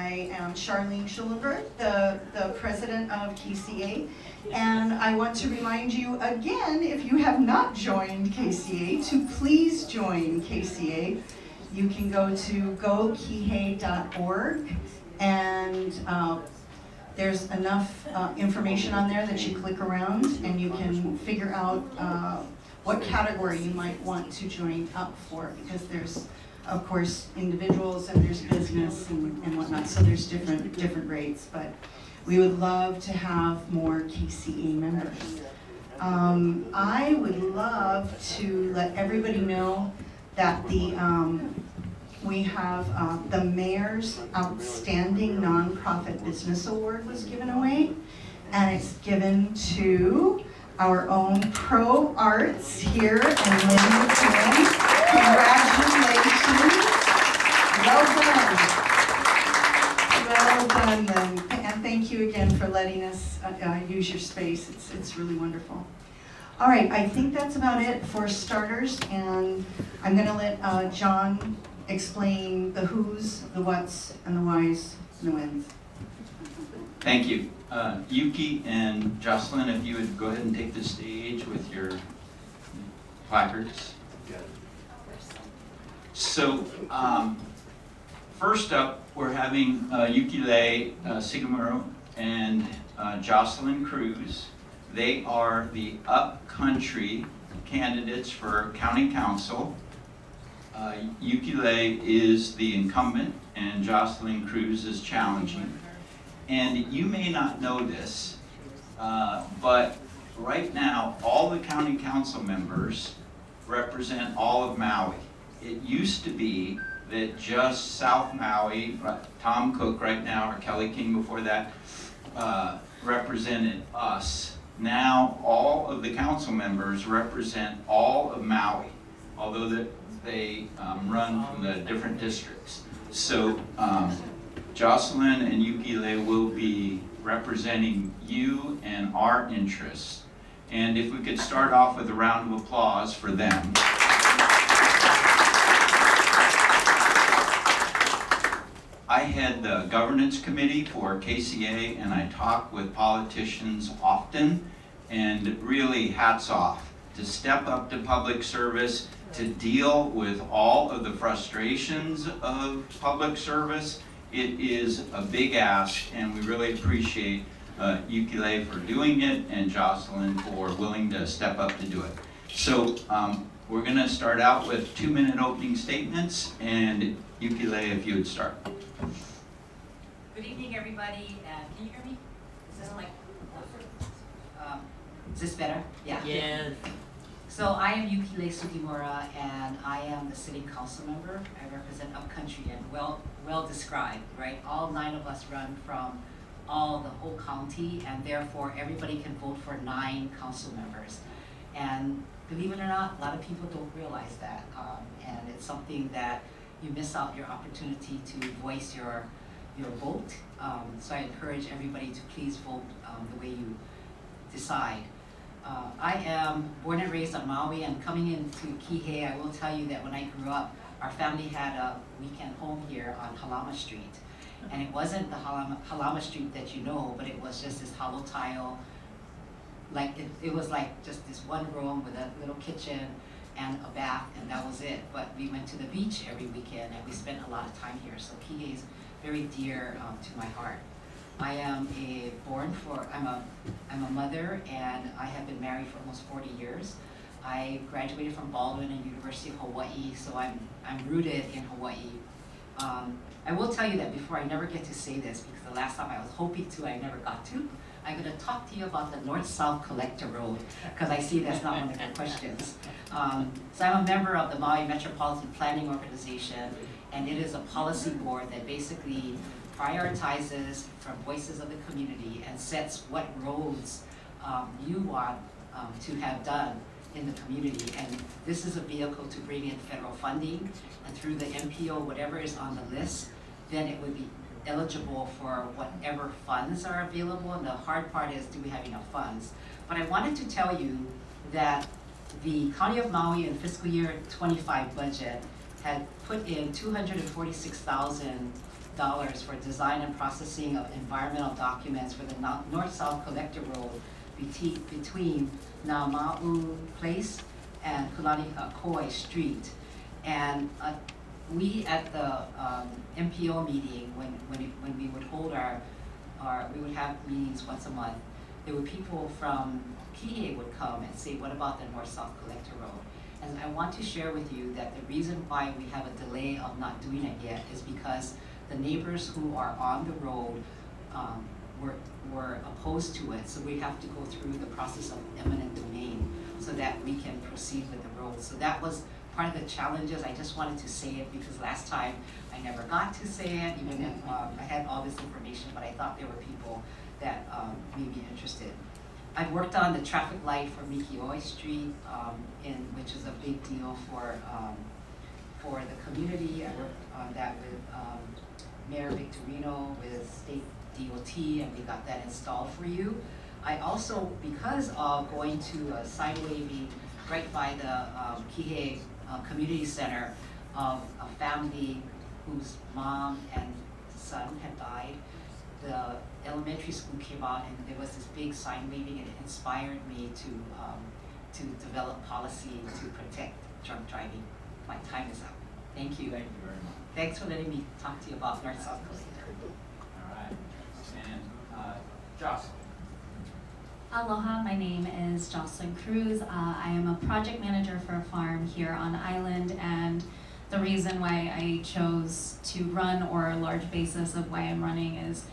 I am Charlene Schulenberg, the president of KCA, and I want to remind you again, if you have not joined KCA, to please join KCA. You can go to gokihei.org, and there's enough information on there that you click around and you can figure out what category you might want to join up for, because there's, of course, individuals and there's business and whatnot, so there's different rates, but we would love to have more KCA members. I would love to let everybody know that we have the Mayor's Outstanding Nonprofit Business Award was given away, and it's given to our own Pro Arts here in Linwood. Congratulations. Well done then. And thank you again for letting us use your space. It's really wonderful. All right, I think that's about it for starters, and I'm going to let John explain the who's, the what's, and the why's, and the when's. Thank you. Yuki and Jocelyn, if you would go ahead and take the stage with your placards. So, first up, we're having Yuki Lei Sigamuro and Jocelyn Cruz. They are the Upcountry candidates for County Council. Yuki Lei is the incumbent and Jocelyn Cruz is challenging. And you may not know this, but right now all the county council members represent all of Maui. It used to be that just South Maui, Tom Cook right now, or Kelly King before that, represented us. Now all of the council members represent all of Maui, although they run from the different districts. So Jocelyn and Yuki Lei will be representing you and our interests. And if we could start off with a round of applause for them. I head the governance committee for KCA, and I talk with politicians often, and really hats off to step up to public service, to deal with all of the frustrations of public service. It is a big ask, and we really appreciate Yuki Lei for doing it and Jocelyn for willing to step up to do it. So we're going to start out with 2-minute opening statements, and Yuki Lei, if you would start. Good evening, everybody. Can you hear me? Is this like? Is this better? Yeah. Yes. So I am Yuki Lei Sugimura, and I am the sitting council member. I represent Upcountry, and well described, right? All 9 of us run from the whole county, and therefore everybody can vote for 9 council members. And believe it or not, a lot of people don't realize that, and it's something that you miss out your opportunity to voice your vote. So I encourage everybody to please vote the way you decide. I am born and raised on Maui, and coming into Kihei, I will tell you that when I grew up, our family had a weekend home here on Halama Street. And it wasn't the Halama Street that you know, but it was just this hollow tile, like it was like just this one room with a little kitchen and a bath, and that was it. But we went to the beach every weekend, and we spent a lot of time here. So Kihei is very dear to my heart. I am I'm a mother, and I have been married for almost 40 years. I graduated from Baldwin and University of Hawaii, so I'm rooted in Hawaii. I will tell you that before, I never get to say this because the last time I was hoping to, I never got to. I'm going to talk to you about the North-South Collector Road because I see that's not one of your questions. So I'm a member of the Maui Metropolitan Planning Organization, and it is a policy board that basically prioritizes from voices of the community and sets what roads you want to have done in the community. And this is a vehicle to bring in federal funding, and through the MPO, whatever is on the list, then it would be eligible for whatever funds are available. And the hard part is, do we have enough funds? But I wanted to tell you that the County of Maui in fiscal year 25 budget had put in $246,000 for design and processing of environmental documents for the north-south collector road between Maui Place and Koi Street. And we at the MPO meeting, when we would hold we would have meetings once a month, there were people from KCA would come and say, what about the north-south collector road? And I want to share with you that the reason why we have a delay of not doing it yet is because the neighbors who are on the road were opposed to it. So we have to go through the process of eminent domain so that we can proceed with the road. So that was part of the challenges. I just wanted to say it because last time I never got to say it, even if I had all this information, but I thought there were people that may be interested. I've worked on the traffic light for Makawao Street, which is a big deal for the community. I worked on that with Mayor Victorino, with State DOT, and we got that installed for you. I also, because of going to a sign waving right by the Kihei Community Center of a family whose mom and son had died, the elementary school came out and there was this big sign waving, and it inspired me to develop policy to protect drunk driving. My time is up. Thank you. Thank you very much. Thanks for letting me talk to you about North-South Collector. All right. And Jocelyn. Aloha, my name is Jocelyn Cruz. I am a project manager for a farm here on island, and the reason why I chose to run, or a large basis of why I'm running, is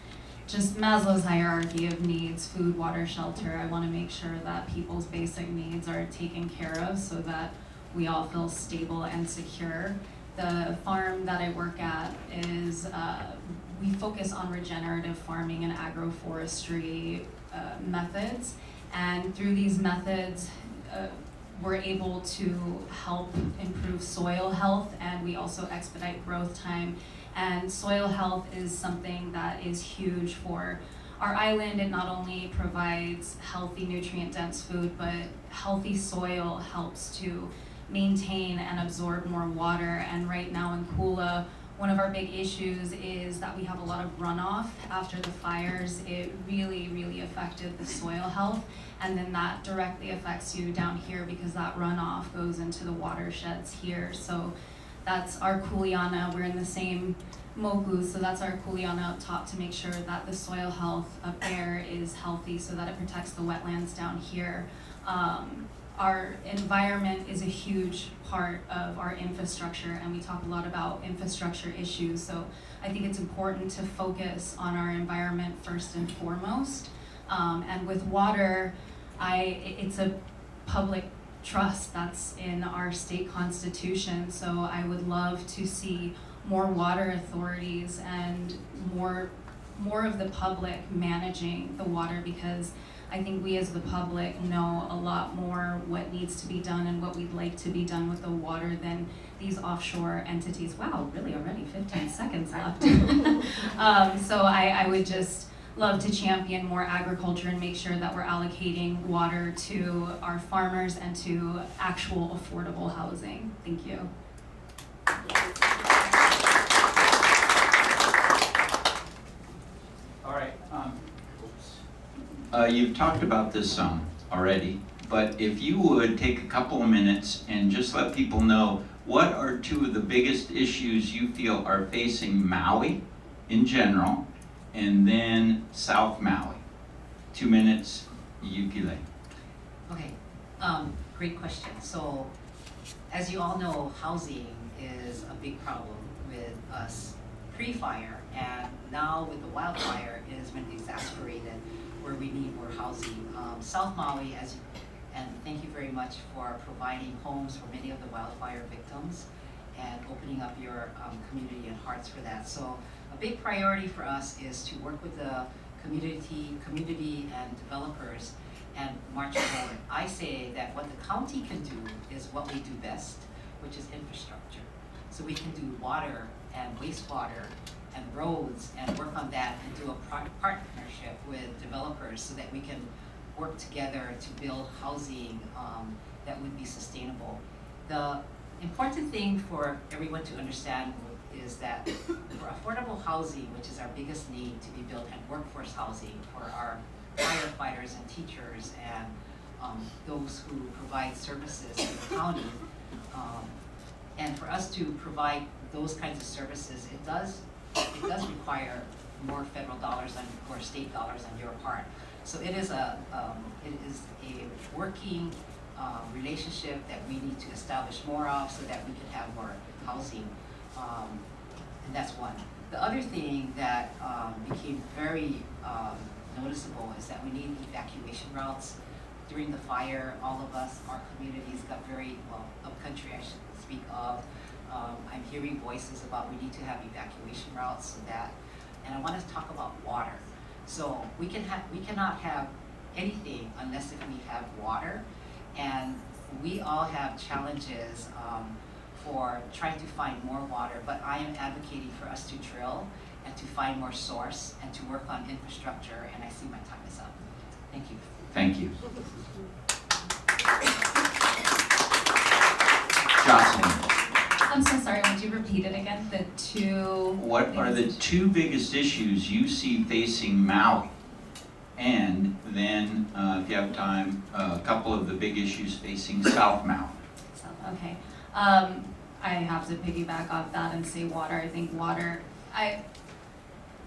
just Maslow's hierarchy of needs: food, water, shelter. I want to make sure that people's basic needs are taken care of so that we all feel stable and secure. The farm that I work at is, we focus on regenerative farming and agroforestry methods, and through these methods we're able to help improve soil health, and we also expedite growth time. And soil health is something that is huge for our island. It not only provides healthy, nutrient-dense food, but healthy soil helps to maintain and absorb more water. And right now in Kula, one of our big issues is that we have a lot of runoff after the fires. It really, really affected the soil health, and then that directly affects you down here because that runoff goes into the watersheds here. So that's our kuleana. We're in the same mogu, so that's our kuleana up top to make sure that the soil health up there is healthy so that it protects the wetlands down here. Our environment is a huge part of our infrastructure, and we talk a lot about infrastructure issues, so I think it's important to focus on our environment first and foremost. And with water, it's a public trust that's in our state constitution, so I would love to see more water authorities and more of the public managing the water, because I think we as the public know a lot more what needs to be done and what we'd like to be done with the water than these offshore entities. Wow, really already 15 seconds left. So I would just love to champion more agriculture and make sure that we're allocating water to our farmers and to actual affordable housing. Thank you. All right. You've talked about this some already, but if you would take a couple of minutes and just let people know what are two of the biggest issues you feel are facing Maui in general, and then South Maui. 2 minutes, Yukile. Okay, great question. So, as you all know, housing is a big problem with us pre-fire, and now with the wildfire, it has been exacerbated where we need more housing. South Maui, and thank you very much for providing homes for many of the wildfire victims and opening up your community and hearts for that. So a big priority for us is to work with the community and developers and march forward. I say that what the county can do is what we do best, which is infrastructure. So we can do water and wastewater and roads and work on that and do a partnership with developers so that we can work together to build housing that would be sustainable. The important thing for everyone to understand is that for affordable housing, which is our biggest need to be built, and workforce housing for our firefighters and teachers and those who provide services in the county, and for us to provide those kinds of services, it does require more federal dollars or state dollars on your part. So it is a working relationship that we need to establish more of so that we can have more housing, and that's one. The other thing that became very noticeable is that we need evacuation routes. During the fire, all of us, our communities got very, well, Upcountry I should speak of. I'm hearing voices about we need to have evacuation routes so that, and I want to talk about water. So we cannot have anything unless if we have water, and we all have challenges for trying to find more water, but I am advocating for us to drill and to find more source and to work on infrastructure, and I see my time is up. Thank you. Thank you. Jocelyn, I'm so sorry, would you repeat it again? The two... what are the two biggest issues you see facing Maui? And then, if you have time, a couple of the big issues facing South Maui. Okay. I have to piggyback off that and say water. I think water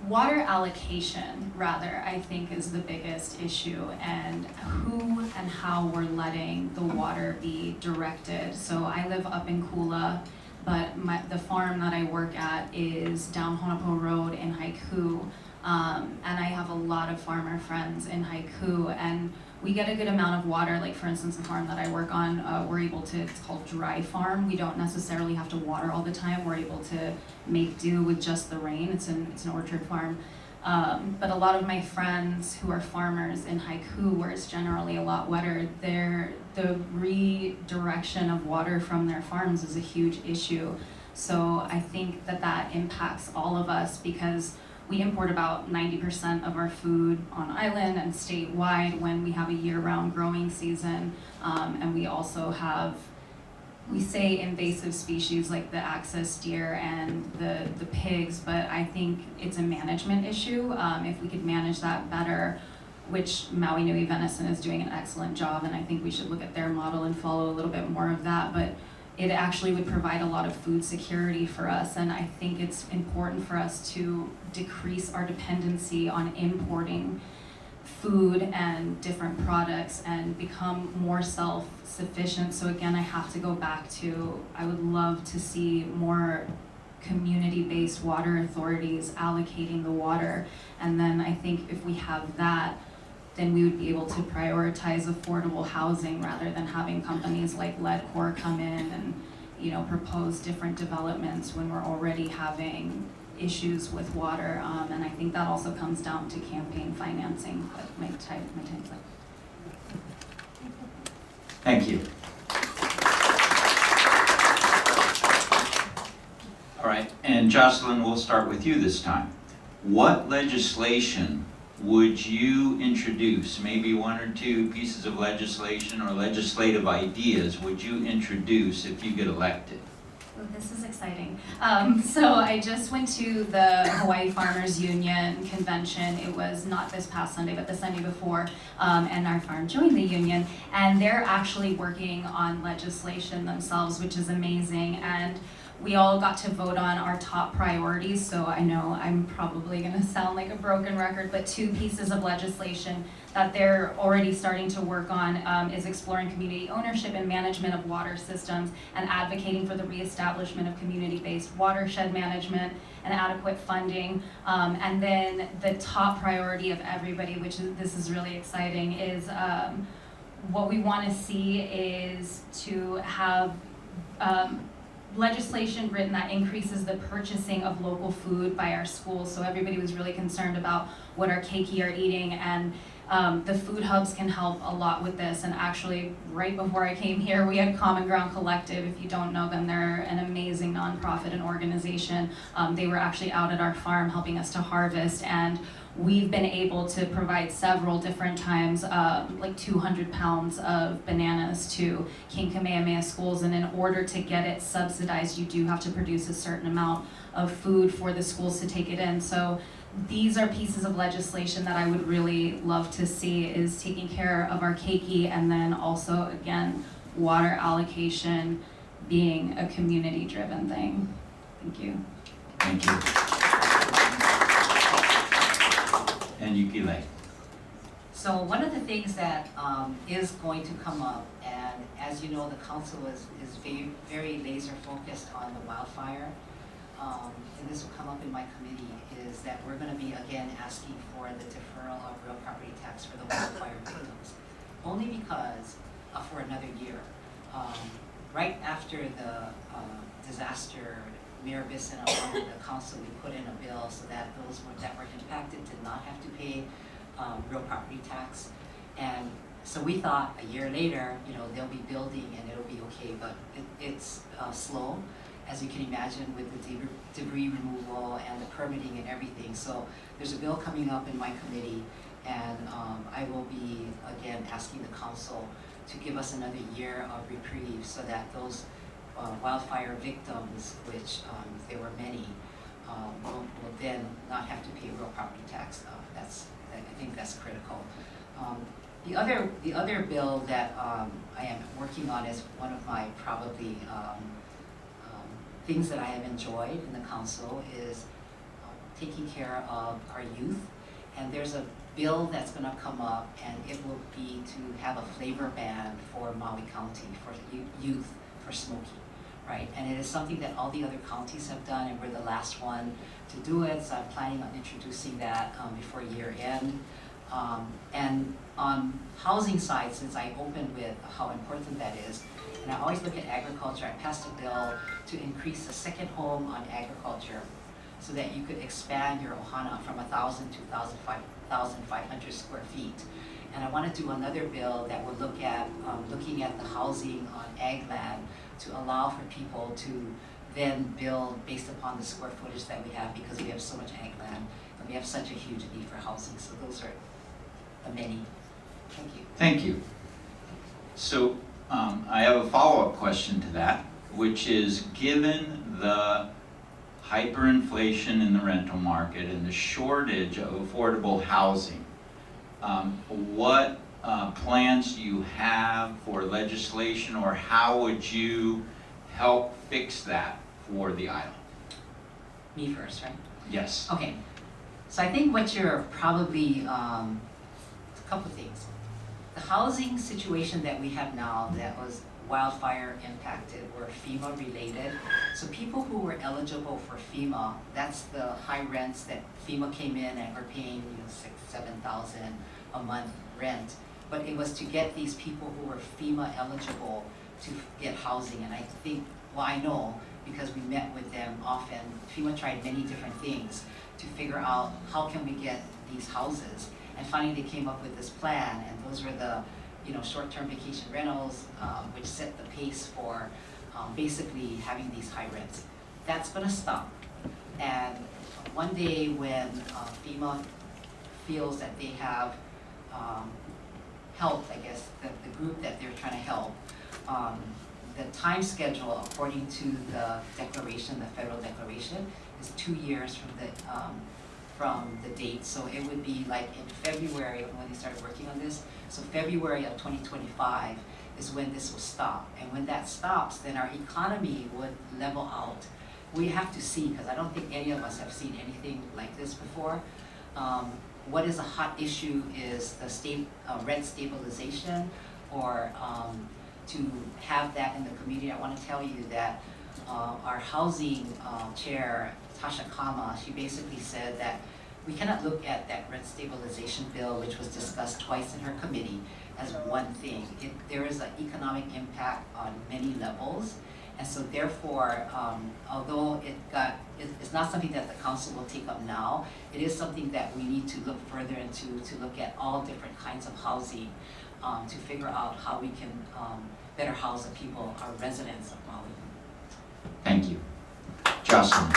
allocation, rather, I think is the biggest issue, and who and how we're letting the water be directed. So I live up in Kula, but the farm that I work at is down Honopo Road in Haiku, and I have a lot of farmer friends in Haiku, and we get a good amount of water. Like for instance, the farm that I work on, we're able to, it's called dry farm. We don't necessarily have to water all the time. We're able to make do with just the rain. It's an orchard farm. But a lot of my friends who are farmers in Haiku, where it's generally a lot wetter, the redirection of water from their farms is a huge issue. So I think that impacts all of us, because we import about 90% of our food on island and statewide when we have a year-round growing season. And we also have, we say invasive species like the axis deer and the pigs, but I think it's a management issue. If we could manage that better, which Maui Nui Venison is doing an excellent job, and I think we should look at their model and follow a little bit more of that. But it actually would provide a lot of food security for us, and I think it's important for us to decrease our dependency on importing food and different products and become more self-sufficient. So again, I have to go back to, I would love to see more community-based water authorities allocating the water, and then I think if we have that, then we would be able to prioritize affordable housing rather than having companies like Leadcore come in and, you know, propose different developments when we're already having issues with water. And I think that also comes down to campaign financing, but my time's up. Thank you. All right, and Jocelyn, we'll start with you this time. What legislation would you introduce, maybe one or two pieces of legislation or legislative ideas would you introduce if you get elected? Oh, this is exciting. So I just went to the Hawaii Farmers Union convention. It was not this past Sunday, but the Sunday before, and our farm joined the union, and they're actually working on legislation themselves, which is amazing. And we all got to vote on our top priorities, so I know I'm probably gonna sound like a broken record, but two pieces of legislation that they're already starting to work on is exploring community ownership and management of water systems and advocating for the reestablishment of community-based watershed management and adequate funding. And then the top priority of everybody, which is, this is really exciting, is what we wanna see is to have legislation written that increases the purchasing of local food by our schools. So everybody was really concerned about what our keiki are eating, and The food hubs can help a lot with this, and actually right before I came here we had Common Ground Collective. If you don't know them, they're an amazing nonprofit and organization. They were actually out at our farm helping us to harvest, and we've been able to provide several different times like 200 pounds of bananas to King Kamehameha schools, and in order to get it subsidized you do have to produce a certain amount of food for the schools to take it in. So these are pieces of legislation that I would really love to see, is taking care of our keiki, and then also again water allocation being a community driven thing. Thank you. Thank you. And Yukile. So one of the things that is going to come up, and as you know, the council is very, very laser focused on the wildfire, and this will come up in my committee, is that we're going to be again asking for the deferral of real property tax for the wildfire victims, only because for another year. Right after the disaster, Mayor Bisson, along with the council, we put in a bill so that those that were impacted did not have to pay real property tax. And so we thought a year later, you know, they'll be building and it'll be okay, but it's slow, as you can imagine, with the debris removal and the permitting and everything. So there's a bill coming up in my committee, and I will be again asking the council to give us another year of reprieve so that those wildfire victims, which there were many, will then not have to pay real property tax. I think that's critical. The other bill that I am working on is one of my probably things that I have enjoyed in the council is taking care of our youth. And there's a bill that's going to come up, and it will be to have a flavor ban for Maui County for youth for smoking, right? And it is something that all the other counties have done, and we're the last one to do it. So I'm planning on introducing that before year end. And on housing side, since I opened with how important that is, and I always look at agriculture, I passed a bill to increase the second home on agriculture so that you could expand your ohana from 1,000 to 1,500 square feet. And I want to do another bill that will look at looking at the housing on ag land to allow for people to then build based upon the square footage that we have, because we have so much ag land and we have such a huge need for housing. So those are the many. Thank you. Thank you. So I have a follow-up question to that, which is, given the hyperinflation in the rental market and the shortage of affordable housing, what plans do you have for legislation, or how would you help fix that for the island? Me first, right? Yes. Okay. So I think what you're probably, a couple of things. The housing situation that we have now that was wildfire impacted were FEMA related. So people who were eligible for FEMA, that's the high rents that FEMA came in and were paying, you know, $6,000, $7,000 a month rent. But it was to get these people who were FEMA eligible to get housing. And I think, well, I know because we met with them often, FEMA tried many different things to figure out how can we get these houses. And finally they came up with this plan, and those were the, you know, short-term vacation rentals, which set the pace for basically having these high rents. That's going to stop. And one day when FEMA feels that they have helped, I guess, the group that they're trying to help, the time schedule according to the declaration, the federal declaration, is 2 years from the date. So it would be like in February when they started working on this. So February of 2025 is when this will stop. And when that stops, then our economy would level out. We have to see, because I don't think any of us have seen anything like this before. What is a hot issue is the rent stabilization, or to have that in the community. I want to tell you that our housing chair, Tasha Kama, she basically said that we cannot look at that rent stabilization bill, which was discussed twice in her committee, as one thing. There is an economic impact on many levels, And so therefore, although it's not something that the council will take up now, it is something that we need to look further into, to look at all different kinds of housing, to figure out how we can better house the people, our residents of Maui. Thank you. Jocelyn.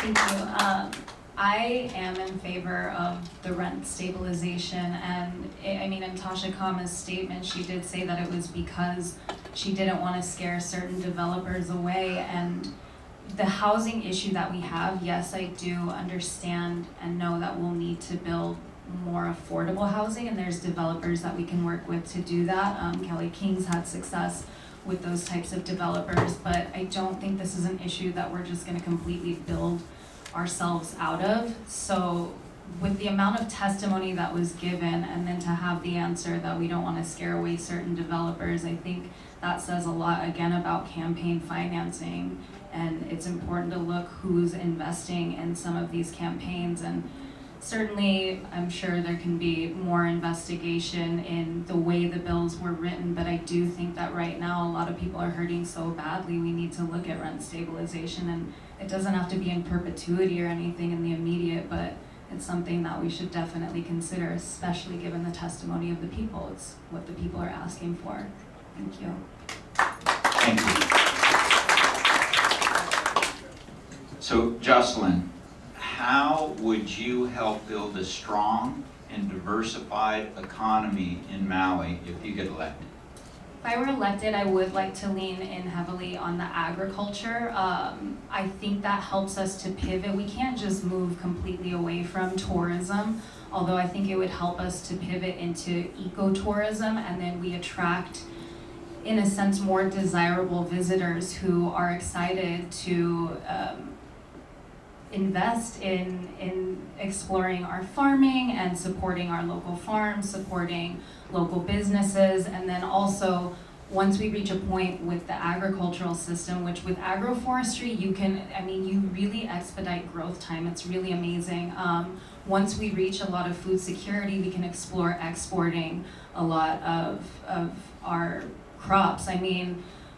Thank you. I am in favor of the rent stabilization, and in Tasha Kama's statement, she did say that it was because she didn't want to scare certain developers away. And the housing issue that we have, yes, I do understand and know that we'll need to build more affordable housing, and there's developers that we can work with to do that. Kelly King's had success with those types of developers, but I don't think this is an issue that we're just going to completely build ourselves out of. So with the amount of testimony that was given, and then to have the answer that we don't want to scare away certain developers, I think that says a lot again about campaign financing, and it's important to look who's investing in some of these campaigns. And certainly I'm sure there can be more investigation in the way the bills were written, but I do think that right now a lot of people are hurting so badly, we need to look at rent stabilization. And it doesn't have to be in perpetuity or anything in the immediate, but it's something that we should definitely consider, especially given the testimony of the people. It's what the people are asking for. Thank you. Thank you. So, Jocelyn, how would you help build a strong and diversified economy in Maui if you get elected? If I were elected, I would like to lean in heavily on the agriculture. I think that helps us to pivot. We can't just move completely away from tourism, although I think it would help us to pivot into ecotourism, and then we attract, in a sense, more desirable visitors who are excited to invest in exploring our farming and supporting our local farms, supporting local businesses. And then also, once we reach a point with the agricultural system, which with agroforestry, you really expedite growth time. It's really amazing. Once we reach a lot of food security, we can explore exporting a lot of our crops.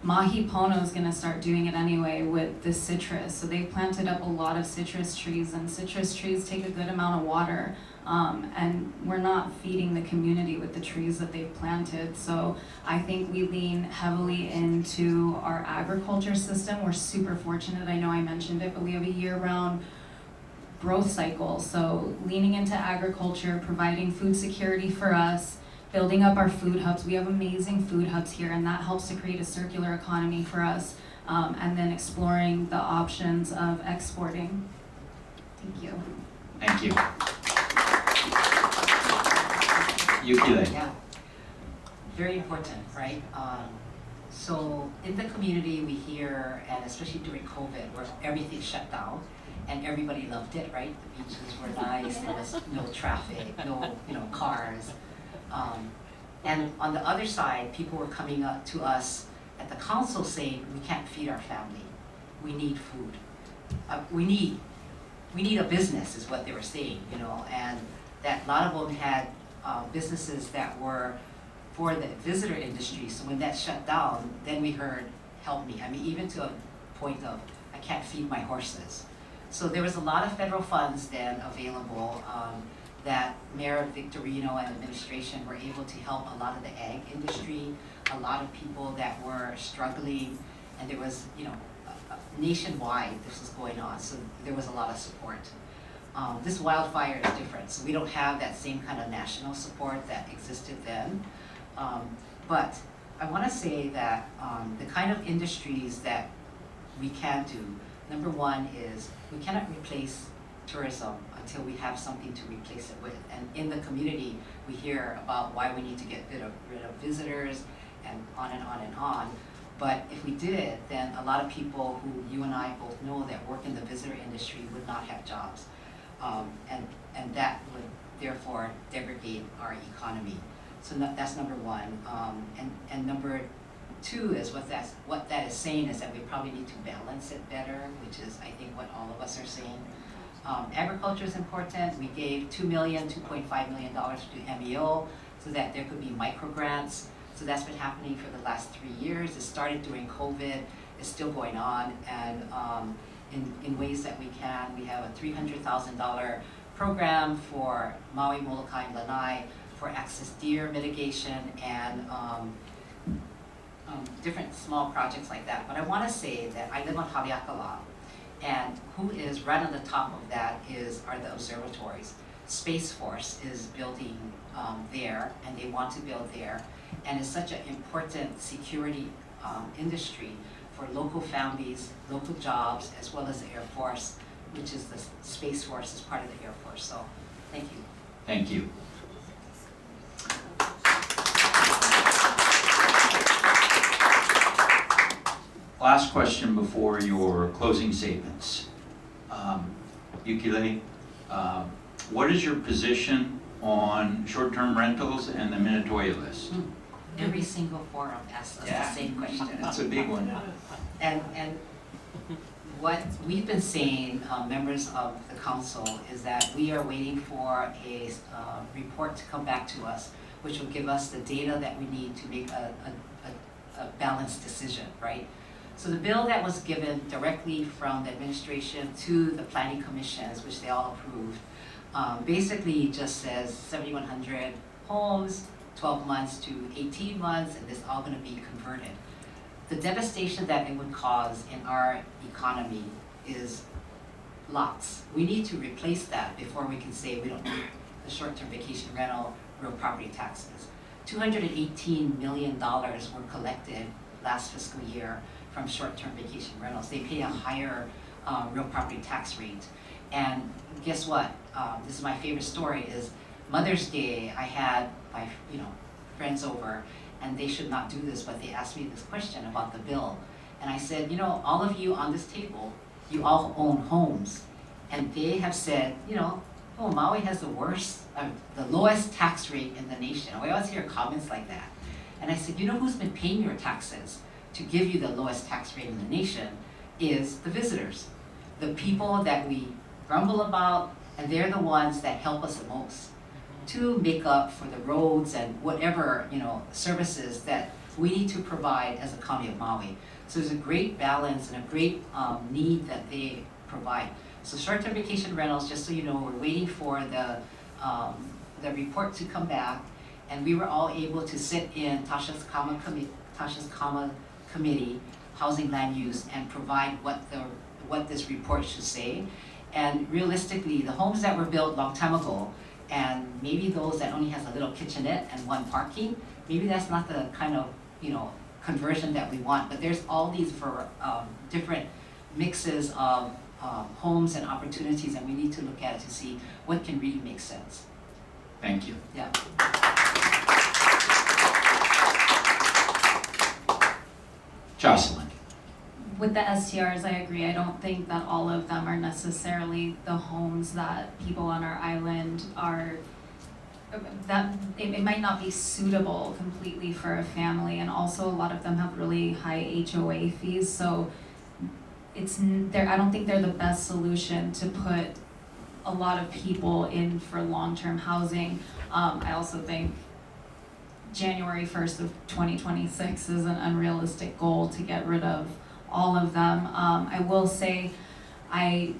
Mahi Pono is going to start doing it anyway with the citrus. So they've planted up a lot of citrus trees, and citrus trees take a good amount of water. And we're not feeding the community with the trees that they've planted. So I think we lean heavily into our agriculture system. We're super fortunate, I know I mentioned it, but we have a year-round growth cycle. So leaning into agriculture, providing food security for us, building up our food hubs. We have amazing food hubs here, and that helps to create a circular economy for us. And then exploring the options of exporting. Thank you. Thank you. Yukile. Yeah, very important, right? So in the community we hear, and especially during COVID, where everything shut down, and everybody loved it, right? The beaches were nice, there was no traffic, no cars. And on the other side, people were coming up to us at the council saying, we can't feed our family, we need food. We need a business is what they were saying, and that a lot of them had businesses that were for the visitor industry. So when that shut down, then we heard, help me. Even to a point of, I can't feed my horses. So there was a lot of federal funds then available that Mayor Victorino and administration were able to help a lot of the ag industry, a lot of people that were struggling, and there was, nationwide this was going on, so there was a lot of support. This wildfire is different, so we don't have that same kind of national support that existed then. But I want to say that the kind of industries that we can do, number one is we cannot replace tourism until we have something to replace it with. And in the community, we hear about why we need to get rid of visitors and on and on and on. But if we did it, then a lot of people who you and I both know that work in the visitor industry would not have jobs. And that would therefore degrade our economy. So that's number one. And number two is what that is saying is that we probably need to balance it better, which is I think what all of us are saying. Agriculture is important. We gave $2.5 million to MEO so that there could be micro grants So that's been happening for the last 3 years. It started during COVID, it's still going on, and in ways that we can. We have a $300,000 program for Maui, Molokai, and Lanai for excess deer mitigation and different small projects like that. But I want to say that I live on Haleakala, and who is right on the top of that are the observatories. Space Force is building there, and they want to build there, and it's such an important security industry for local families, local jobs, as well as the Air Force, which is the Space Force is part of the Air Force. So, thank you. Thank you. Last question before your closing statements. Yukile, what is your position on short-term rentals and the Minatoya list? Every single forum asks us the same question. That's a big one. And what we've been saying, members of the council, is that we are waiting for a report to come back to us, which will give us the data that we need to make a balanced decision, right? So the bill that was given directly from the administration to the planning commissions, which they all approved, basically just says 7,100 homes, 12 months to 18 months, and it's all going to be converted. The devastation that it would cause in our economy is lots. We need to replace that before we can say we don't need the short-term vacation rental, real property taxes. $218 million were collected last fiscal year from short-term vacation rentals. They pay a higher real property tax rate. And guess what? This is my favorite story, is Mother's Day, I had my friends over, and they should not do this, but they asked me this question about the bill. And I said, all of you on this table, you all own homes. And they have said, oh, Maui has the lowest tax rate in the nation. We always hear comments like that. And I said, who's been paying your taxes to give you the lowest tax rate in the nation is the visitors, the people that we grumble about, and they're the ones that help us the most to make up for the roads and whatever services that we need to provide as a county of Maui. So there's a great balance and a great need that they provide. So short-term vacation rentals, just so you know, we're waiting for the report to come back, and we were all able to sit in Tasha's Kama Committee, Housing Land Use, and provide what this report should say. And realistically, the homes that were built long time ago, and maybe those that only has a little kitchenette and one parking, maybe that's not the kind of conversion that we want. But there's all these different mixes of homes and opportunities, and we need to look at it to see what can really make sense. Thank you. Yeah. Jocelyn. With the STRs, I agree. I don't think that all of them are necessarily the homes that people on our island are, that it might not be suitable completely for a family, and also a lot of them have really high HOA fees, so I don't think they're the best solution to put a lot of people in for long-term housing. I also think January 1st of 2026 is an unrealistic goal to get rid of all of them. I will say I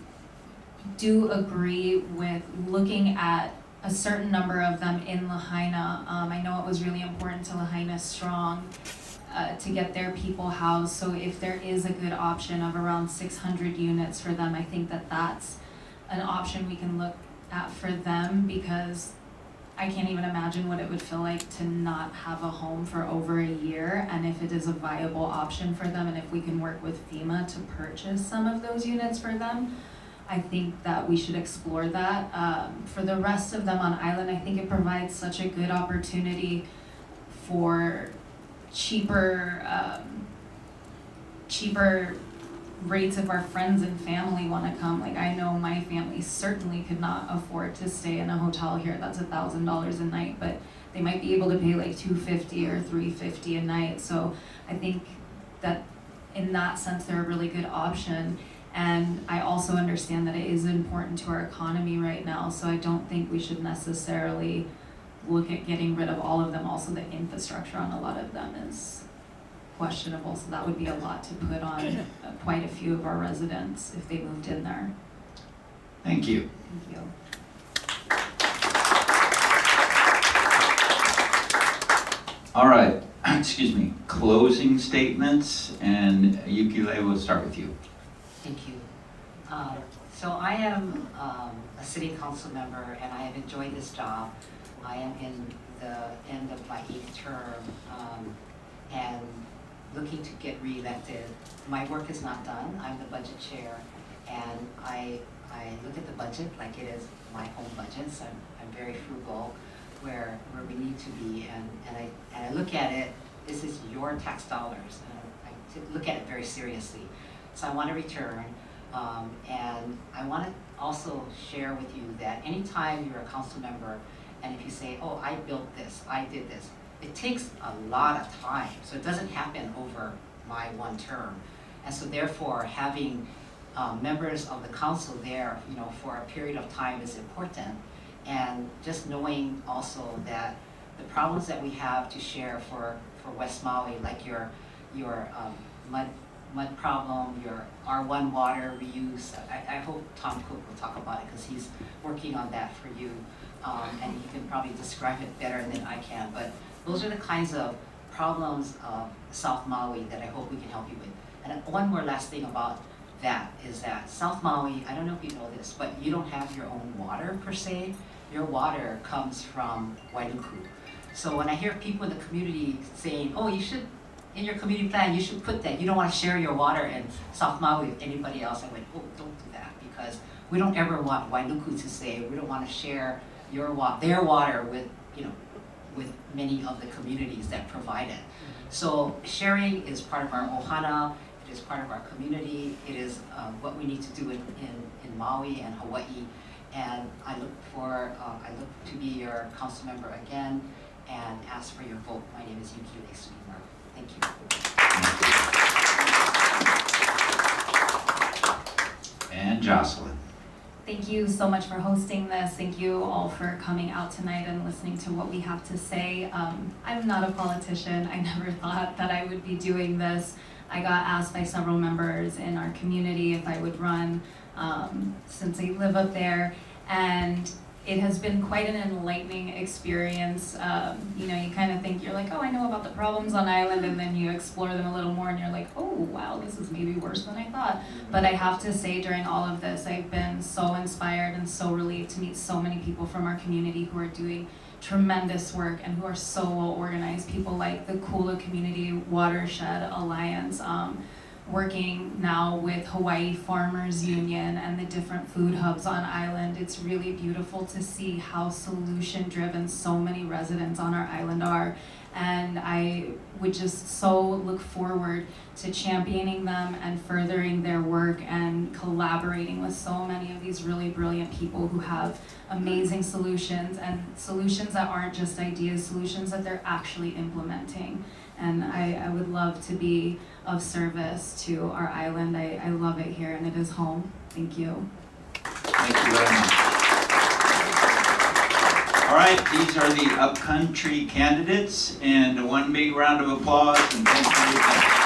do agree with looking at a certain number of them in Lahaina. I know it was really important to Lahaina Strong to get their people housed, so if there is a good option of around 600 units for them, I think that that's an option we can look at for them, because I can't even imagine what it would feel like to not have a home for over a year, and if it is a viable option for them, and if we can work with FEMA to purchase some of those units for them, I think that we should explore that. For the rest of them on island, I think it provides such a good opportunity for cheaper rates if our friends and family want to come. Like, I know my family certainly could not afford to stay in a hotel here that's $1,000 a night, but they might be able to pay like $250 or $350 a night. So I think that in that sense they're a really good option. And I also understand that it is important to our economy right now, so I don't think we should necessarily look at getting rid of all of them. Also, the infrastructure on a lot of them is questionable, so that would be a lot to put on quite a few of our residents if they moved in there. Thank you. Thank you. All right, excuse me, closing statements, and Yukile, we'll start with you. Thank you. So I am a city council member and I have enjoyed this job. I am in the end of my 8th term and looking to get re-elected. My work is not done. I'm the budget chair and I look at the budget like it is my own budget. So I'm very frugal where we need to be, and I look at it, this is your tax dollars, and I look at it very seriously. So I want to return, and I want to also share with you that anytime you're a council member, and if you say, oh, I built this, I did this, it takes a lot of time, so it doesn't happen over my one term. And so therefore, having members of the council there, for a period of time is important. And just knowing also that the problems that we have to share for West Maui, like your mud problem, your R1 water reuse, I hope Tom Cook will talk about it because he's working on that for you, and he can probably describe it better than I can. But those are the kinds of problems of South Maui that I hope we can help you with. And one more last thing about that is that South Maui, I don't know if you know this, but you don't have your own water per se. Your water comes from Wailuku. So when I hear people in the community saying, oh, you should, in your community plan, you should put that, you don't want to share your water in South Maui with anybody else, I went, oh, don't do that, because we don't ever want Wailuku to say, we don't want to share their water with, with many of the communities that provide it. So sharing is part of our ohana. It is part of our community. It is what we need to do in Maui and Hawaii. And I look to be your council member again and ask for your vote. My name is Yukile Sugimura. Thank you. And Jocelyn. Thank you so much for hosting this. Thank you all for coming out tonight and listening to what we have to say. I'm not a politician. I never thought that I would be doing this. I got asked by several members in our community if I would run since I live up there, and it has been quite an enlightening experience. You kind of think, you're like, oh, I know about the problems on island, and then you explore them a little more and you're like, oh, wow, this is maybe worse than I thought. But I have to say, during all of this, I've been so inspired and so relieved to meet so many people from our community who are doing tremendous work and who are so well organized. People like the Kula Community Watershed Alliance, working now with Hawaii Farmers Union and the different food hubs on island. It's really beautiful to see how solution driven so many residents on our island are. And I would just so look forward to championing them and furthering their work and collaborating with so many of these really brilliant people who have amazing solutions, and solutions that aren't just ideas, solutions that they're actually implementing. And I would love to be of service to our island. I love it here and it is home. Thank you. Thank you very much. All right, these are the Upcountry candidates, and one big round of applause, and thank you again.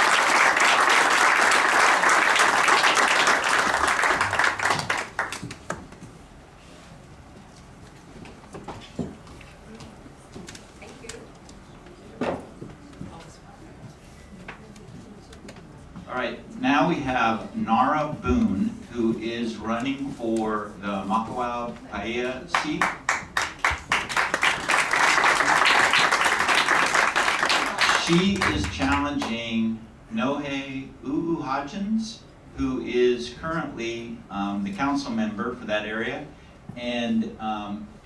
All right, now we have Nara Boone, who is running for the Makawao Paia seat. She is challenging Nohe U'uhajans, who is currently the council member for that area. And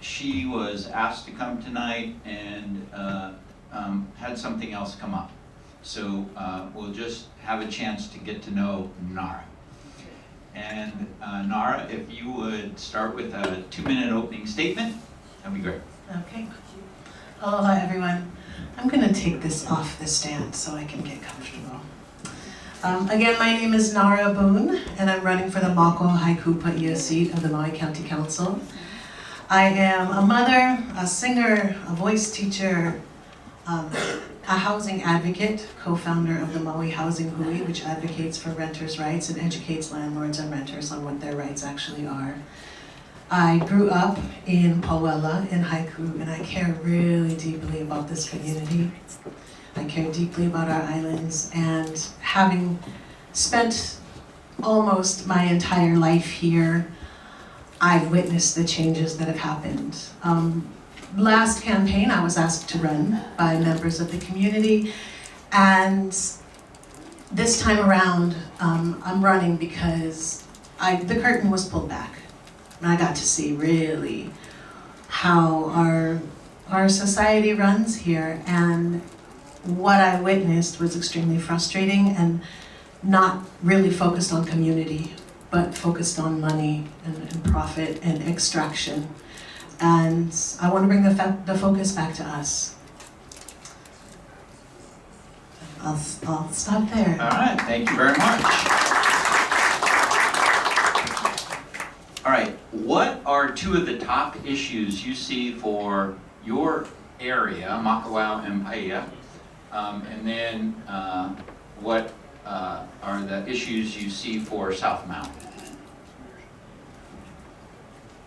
she was asked to come tonight and had something else come up. So we'll just have a chance to get to know Nara. And Nara, if you would start with a 2-minute opening statement, that'd be great. Okay. Aloha, everyone. I'm going to take this off the stand so I can get comfortable. Again, my name is Nara Boone, and I'm running for the Makawao Haiku Paia seat of the Maui County Council. I am a mother, a singer, a voice teacher, a housing advocate, co-founder of the Maui Housing Hui, which advocates for renters' rights and educates landlords and renters on what their rights actually are. I grew up in Paia, in Haiku, and I care really deeply about this community. I care deeply about our islands, and having spent almost my entire life here, I've witnessed the changes that have happened. Last campaign, I was asked to run by members of the community, and this time around, I'm running because the curtain was pulled back, and I got to see really how our society runs here, and what I witnessed was extremely frustrating and not really focused on community, but focused on money and profit and extraction. And I want to bring the focus back to us. I'll stop there. All right, thank you very much. All right, what are two of the top issues you see for your area, Makawao and Paia? And then what are the issues you see for South Maui?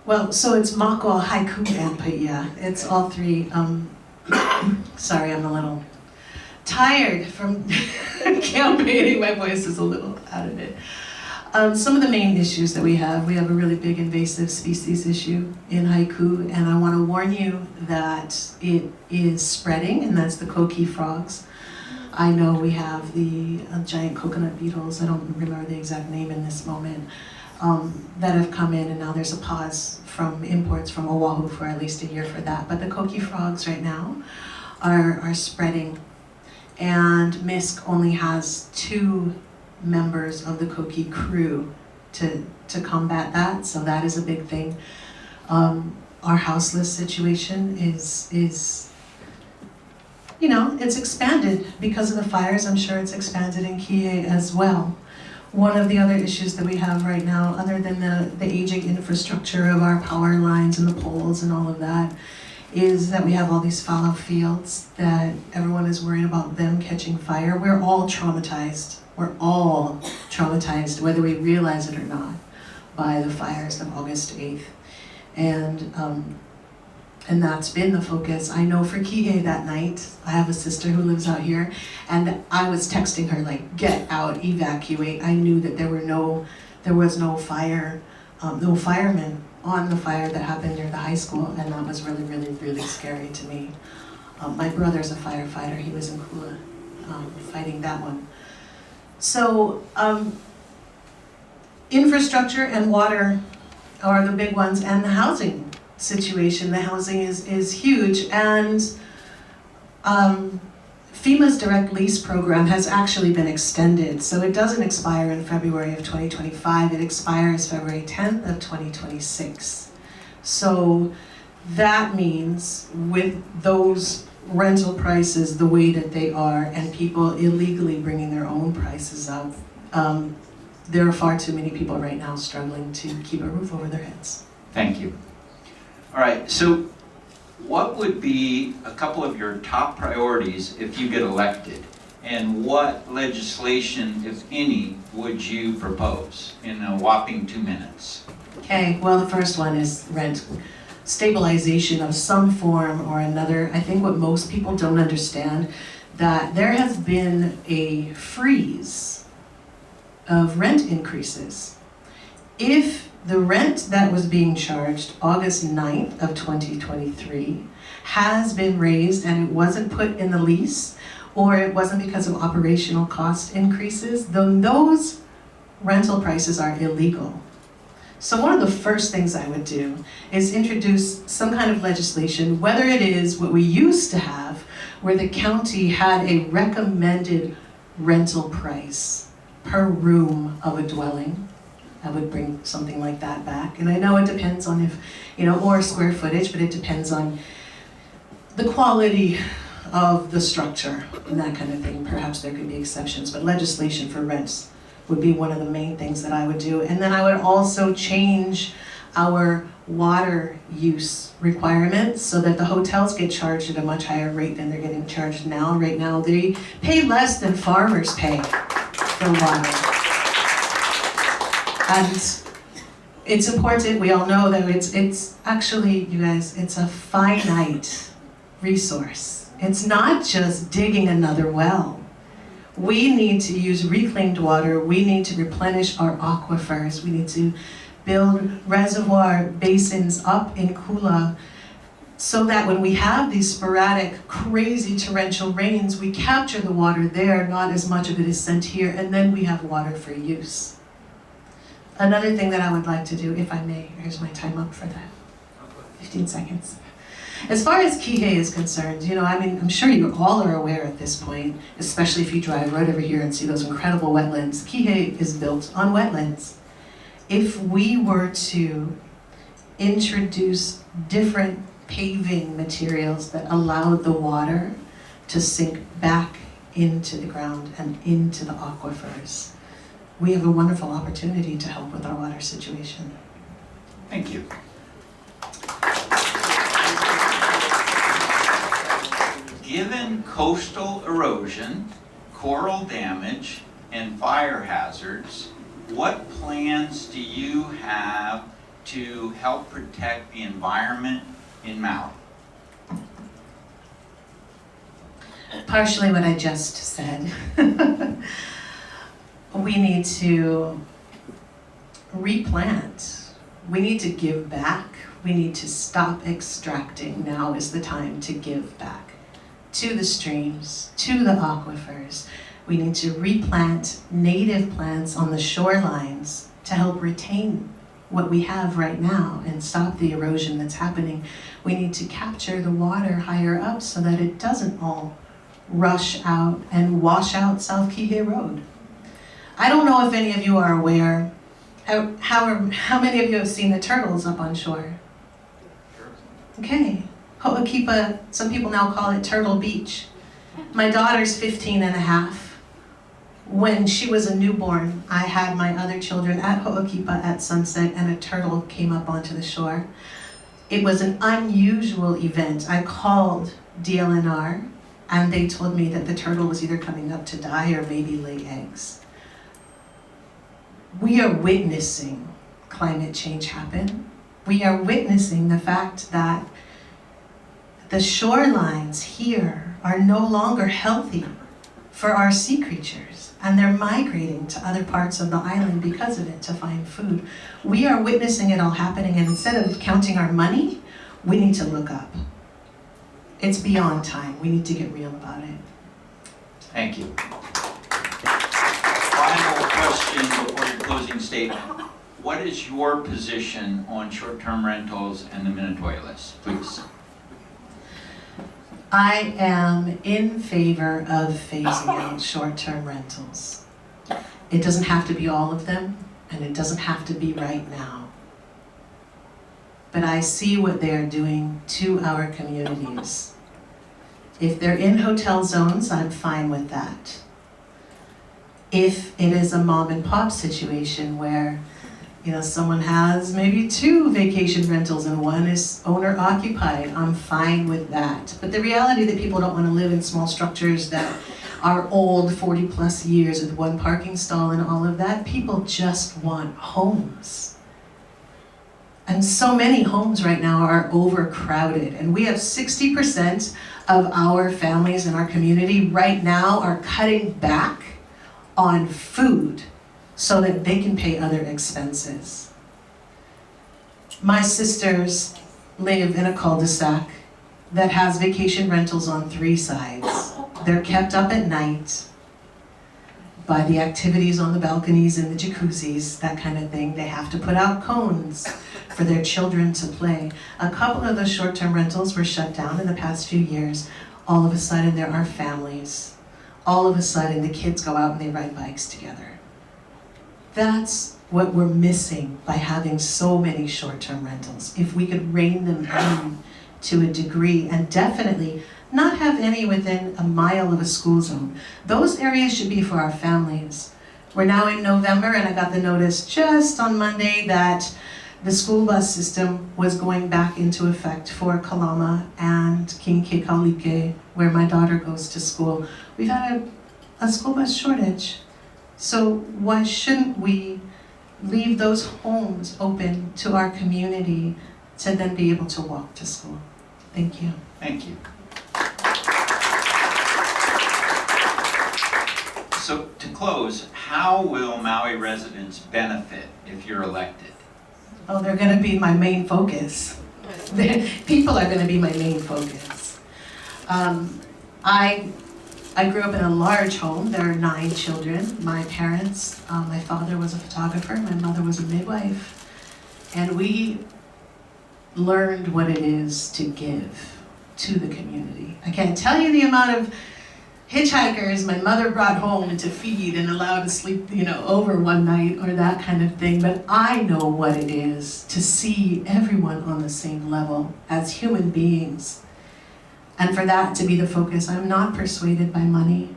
Well, so it's Makawao, Haiku, and Paia. It's all three. Sorry, I'm a little tired from campaigning. My voice is a little out of it. Some of the main issues that we have a really big invasive species issue in Haiku, and I want to warn you that it is spreading, and that's the koki frogs. I know we have the giant coconut beetles, I don't remember the exact name in this moment, that have come in, and now there's a pause from imports from Oahu for at least a year for that. But the koki frogs right now are spreading, and MISC only has 2 members of the koki crew to combat that, so that is a big thing. Our houseless situation is you know, it's expanded because of the fires. I'm sure it's expanded in KCA as well. One of the other issues that we have right now, other than the aging infrastructure of our power lines and the poles and all of that, is that we have all these fallow fields that everyone is worried about them catching fire. We're all traumatized. We're all traumatized, whether we realize it or not, by the fires of August 8th. And that's been the focus. I know for KCA that night, I have a sister who lives out here, and I was texting her like, get out, evacuate. I knew that there was no fire, no firemen on the fire that happened near the high school, and that was really, really, really scary to me. My brother's a firefighter. He was in Kula fighting that one. So infrastructure and water are the big ones, and the housing situation. The housing is huge, and FEMA's direct lease program has actually been extended, so it doesn't expire in February of 2025, it expires February 10th of 2026. So that means with those rental prices the way that they are, and people illegally bringing their own prices up, there are far too many people right now struggling to keep a roof over their heads. Thank you. All right, so what would be a couple of your top priorities if you get elected? And what legislation, if any, would you propose in a whopping 2 minutes? Okay, well, the first one is rent stabilization of some form or another. I think what most people don't understand, that there has been a freeze of rent increases. If the rent that was being charged August 9th of 2023 has been raised and it wasn't put in the lease, or it wasn't because of operational cost increases, then those rental prices are illegal. So one of the first things I would do is introduce some kind of legislation, whether it is what we used to have, where the county had a recommended rental price per room of a dwelling. I would bring something like that back. And I know it depends on if, or square footage, but it depends on the quality of the structure and that kind of thing. Perhaps there could be exceptions, but legislation for rents would be one of the main things that I would do. And then I would also change our water use requirements so that the hotels get charged at a much higher rate than they're getting charged now. Right now, they pay less than farmers pay for water. And it's important, we all know that it's actually, you guys, it's a finite resource. It's not just digging another well. We need to use reclaimed water. We need to replenish our aquifers. We need to build reservoir basins up in Kula so that when we have these sporadic, crazy torrential rains, we capture the water there, not as much of it is sent here, and then we have water for use. Another thing that I would like to do, if I may, here's my time up for that, 15 seconds. As far as Kihei is concerned, you know, I mean, I'm sure you all are aware at this point, especially if you drive right over here and see those incredible wetlands. Kihei is built on wetlands. If we were to introduce different paving materials that allowed the water to sink back into the ground and into the aquifers, we have a wonderful opportunity to help with our water situation. Thank you. Given coastal erosion, coral damage, and fire hazards, what plans do you have to help protect the environment in Maui? Partially what I just said. We need to replant. We need to give back. We need to stop extracting. Now is the time to give back to the streams, to the aquifers. We need to replant native plants on the shorelines to help retain what we have right now and stop the erosion that's happening. We need to capture the water higher up so that it doesn't all rush out and wash out South Kihei Road. I don't know if any of you are aware, how many of you have seen the turtles up on shore? Okay, Ho'okipa, some people now call it Turtle Beach. My daughter's 15 and a half. When she was a newborn, I had my other children at Ho'okipa at sunset and a turtle came up onto the shore. It was an unusual event. I called DLNR and they told me that the turtle was either coming up to die or maybe lay eggs. We are witnessing climate change happen. We are witnessing the fact that the shorelines here are no longer healthy for our sea creatures, and they're migrating to other parts of the island because of it to find food. We are witnessing it all happening, and instead of counting our money, we need to look up. It's beyond time. We need to get real about it. Thank you. Final question before your closing statement. What is your position on short-term rentals and the Minatoya list, please? I am in favor of phasing out short-term rentals. It doesn't have to be all of them, and it doesn't have to be right now. But I see what they are doing to our communities. If they're in hotel zones, I'm fine with that. If it is a mom and pop situation where, you know, someone has maybe 2 vacation rentals and one is owner occupied, I'm fine with that. But the reality that people don't want to live in small structures that are old, 40 plus years with 1 parking stall and all of that, people just want homes. And so many homes right now are overcrowded, and we have 60% of our families in our community right now are cutting back on food so that they can pay other expenses. My sisters live in a cul-de-sac that has vacation rentals on 3 sides. They're kept up at night by the activities on the balconies and the jacuzzis, that kind of thing. They have to put out cones for their children to play. A couple of those short-term rentals were shut down in the past few years. All of a sudden there are families. All of a sudden the kids go out and they ride bikes together. That's what we're missing by having so many short-term rentals. If we could rein them in to a degree, and definitely not have any within a mile of a school zone. Those areas should be for our families. We're now in November, and I got the notice just on Monday that the school bus system was going back into effect for Kalama and King Kekalike, where my daughter goes to school. We've had a school bus shortage. So why shouldn't we leave those homes open to our community to then be able to walk to school? Thank you. Thank you. So to close, how will Maui residents benefit if you're elected? Oh, they're going to be my main focus. People are going to be my main focus. I grew up in a large home. There are 9 children. My parents, my father was a photographer, my mother was a midwife, and we learned what it is to give to the community. I can't tell you the amount of hitchhikers my mother brought home to feed and allowed to sleep, over one night or that kind of thing, but I know what it is to see everyone on the same level as human beings. And for that to be the focus, I'm not persuaded by money.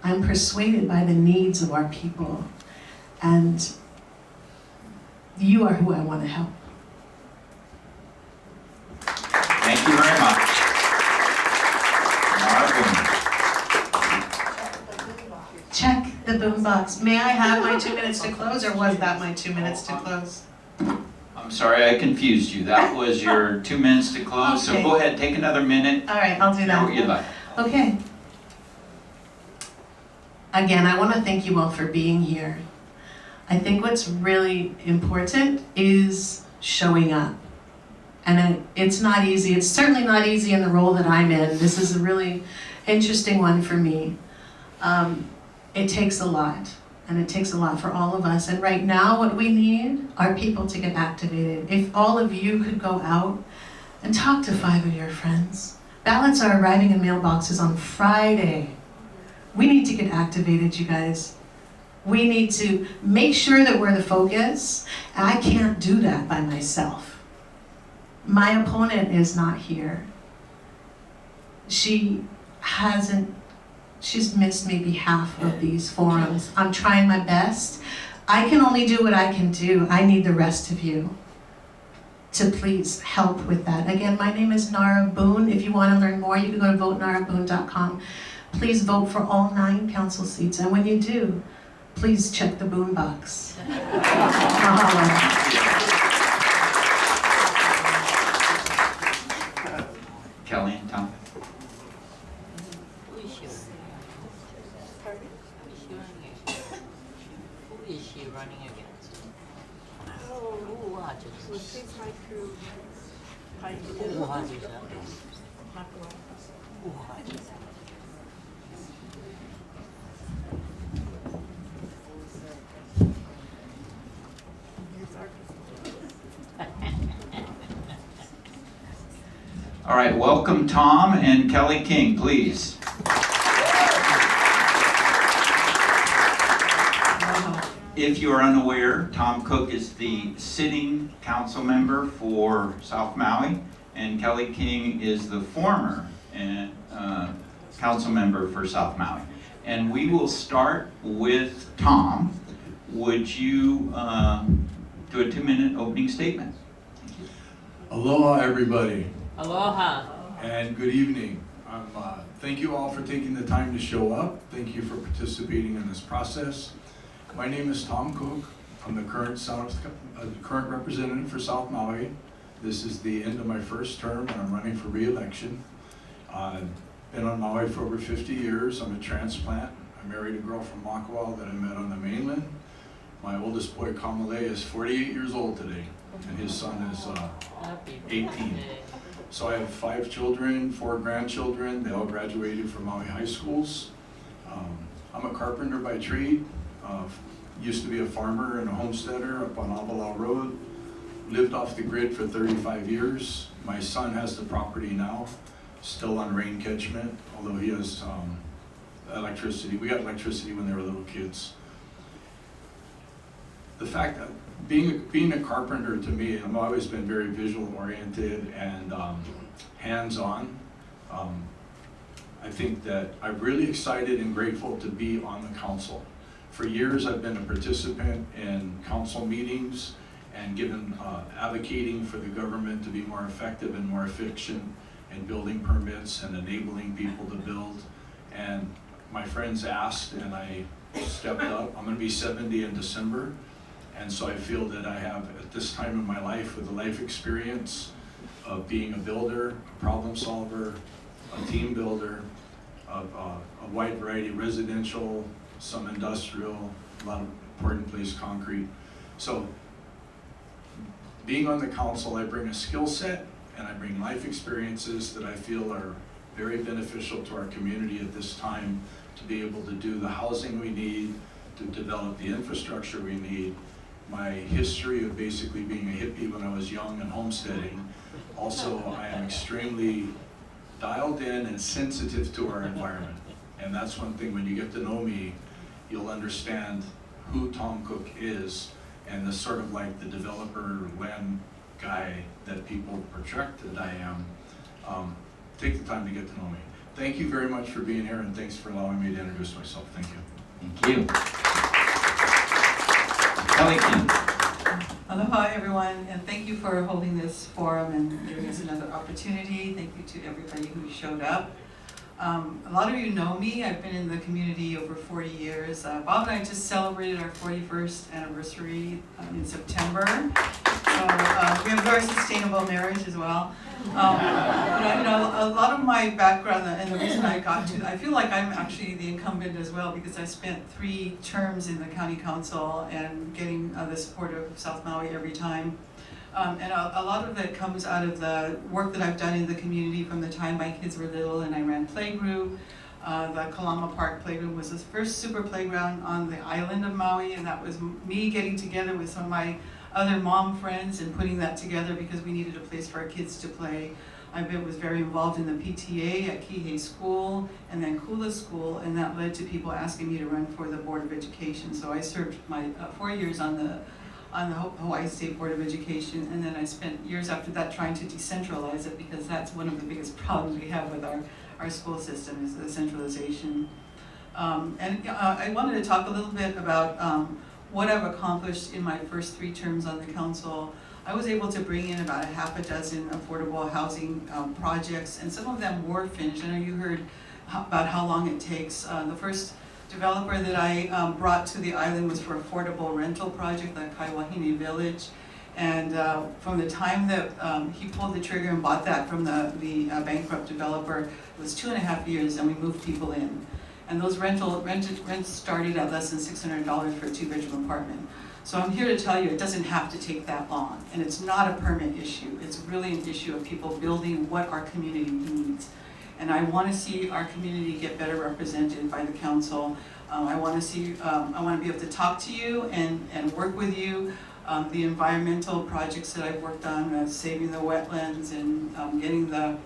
I'm persuaded by the needs of our people. And you are who I want to help. Thank you very much. Check the boombox. May I have my 2 minutes to close, or was that my 2 minutes to close? I'm sorry I confused you. That was your 2 minutes to close, so Okay. go ahead, take another minute. All right, I'll do Do that. what you'd like. Okay. Again, I want to thank you all for being here. I think what's really important is showing up. And it's not easy. It's certainly not easy in the role that I'm in. This is a really interesting one for me. It takes a lot, and it takes a lot for all of us. And right now, what we need are people to get activated. If all of you could go out and talk to 5 of your friends. Ballots are arriving in mailboxes on Friday. We need to get activated, you guys. We need to make sure that we're the focus. And I can't do that by myself. My opponent is not here. She's missed maybe half of these forums. I'm trying my best. I can only do what I can do. I need the rest of you to please help with that. Again, my name is Nara Boone. If you want to learn more, you can go to votenaraboone.com. Please vote for all 9 council seats. And when you do, please check the boom box. Kelly and Tom. Who is she running against? Who watches? Haiku. Who watches that? Makawao. Who watches? All right, welcome Tom and Kelly King, please. If you are unaware, Tom Cook is the sitting council member for South Maui, and Kelly King is the former council member for South Maui. And we will start with Tom. Would you do a 2-minute opening statement? Aloha, everybody, Aloha. and good evening. Thank you all for taking the time to show up. Thank you for participating in this process. My name is Tom Cook. I'm the current representative for South Maui. This is the end of my first term, and I'm running for re-election. I've been on Maui for over 50 years. I'm a transplant. I married a girl from Makawao that I met on the mainland. My oldest boy, Kamale, is 48 years old today, and his son is Happy 18. birthday. So I have 5 children, 4 grandchildren. They all graduated from Maui high schools. I'm a carpenter by trade. Used to be a farmer and a homesteader up on Avalao Road. Lived off the grid for 35 years. My son has the property now, still on rain catchment, although he has electricity. We got electricity when they were little kids. The fact that being a carpenter, to me, I've always been very visual oriented and hands-on. I think that I'm really excited and grateful to be on the council. For years, I've been a participant in council meetings and given advocating for the government to be more effective and more efficient in building permits and enabling people to build. And my friends asked and I stepped up. I'm going to be 70 in December, and so I feel that I have, at this time in my life, with the life experience of being a builder, a problem solver, a team builder, of a wide variety of residential, some industrial, a lot of poured in place concrete. So being on the council, I bring a skill set and I bring life experiences that I feel are very beneficial to our community at this time, to be able to do the housing we need, to develop the infrastructure we need. My history of basically being a hippie when I was young and homesteading. Also, I am extremely dialed in and sensitive to our environment. And that's one thing, when you get to know me, you'll understand who Tom Cook is and the sort of like the developer land guy that people project that I am. Take the time to get to know me. Thank you very much for being here, and thanks for allowing me to introduce myself. Thank you. Thank you. Kelly Kim. Aloha everyone, and thank you for holding this forum and giving us another opportunity. Thank you to everybody who showed up. A lot of you know me. I've been in the community over 40 years. Bob and I just celebrated our 41st anniversary in September. So we have a very sustainable marriage as well. A lot of my background and the reason I got to, I feel like I'm actually the incumbent as well, because I spent 3 terms in the county council and getting the support of South Maui every time. And a lot of it comes out of the work that I've done in the community from the time my kids were little and I ran playgroup. The Kalama Park Playground was the first super playground on the island of Maui, and that was me getting together with some of my other mom friends and putting that together because we needed a place for our kids to play. I was very involved in the PTA at Kihei School and then Kula School, and that led to people asking me to run for the Board of Education. So I served my 4 years on the Hawaii State Board of Education, and then I spent years after that trying to decentralize it, because that's one of the biggest problems we have with our school system, is the centralization. I wanted to talk a little bit about what I've accomplished in my first 3 terms on the council. I was able to bring in about a half a dozen affordable housing projects, and some of them were finished. I know you heard about how long it takes. The first developer that I brought to the island was for affordable rental project, the Kaiwahine Village. And from the time that he pulled the trigger and bought that from the bankrupt developer, it was 2.5 years, and we moved people in. And those rents started at less than $600 for a 2-bedroom apartment. So I'm here to tell you, it doesn't have to take that long. And it's not a permit issue. It's really an issue of people building what our community needs. And I want to see our community get better represented by the council. I want to be able to talk to you and work with you. The environmental projects that I've worked on, saving the wetlands and getting the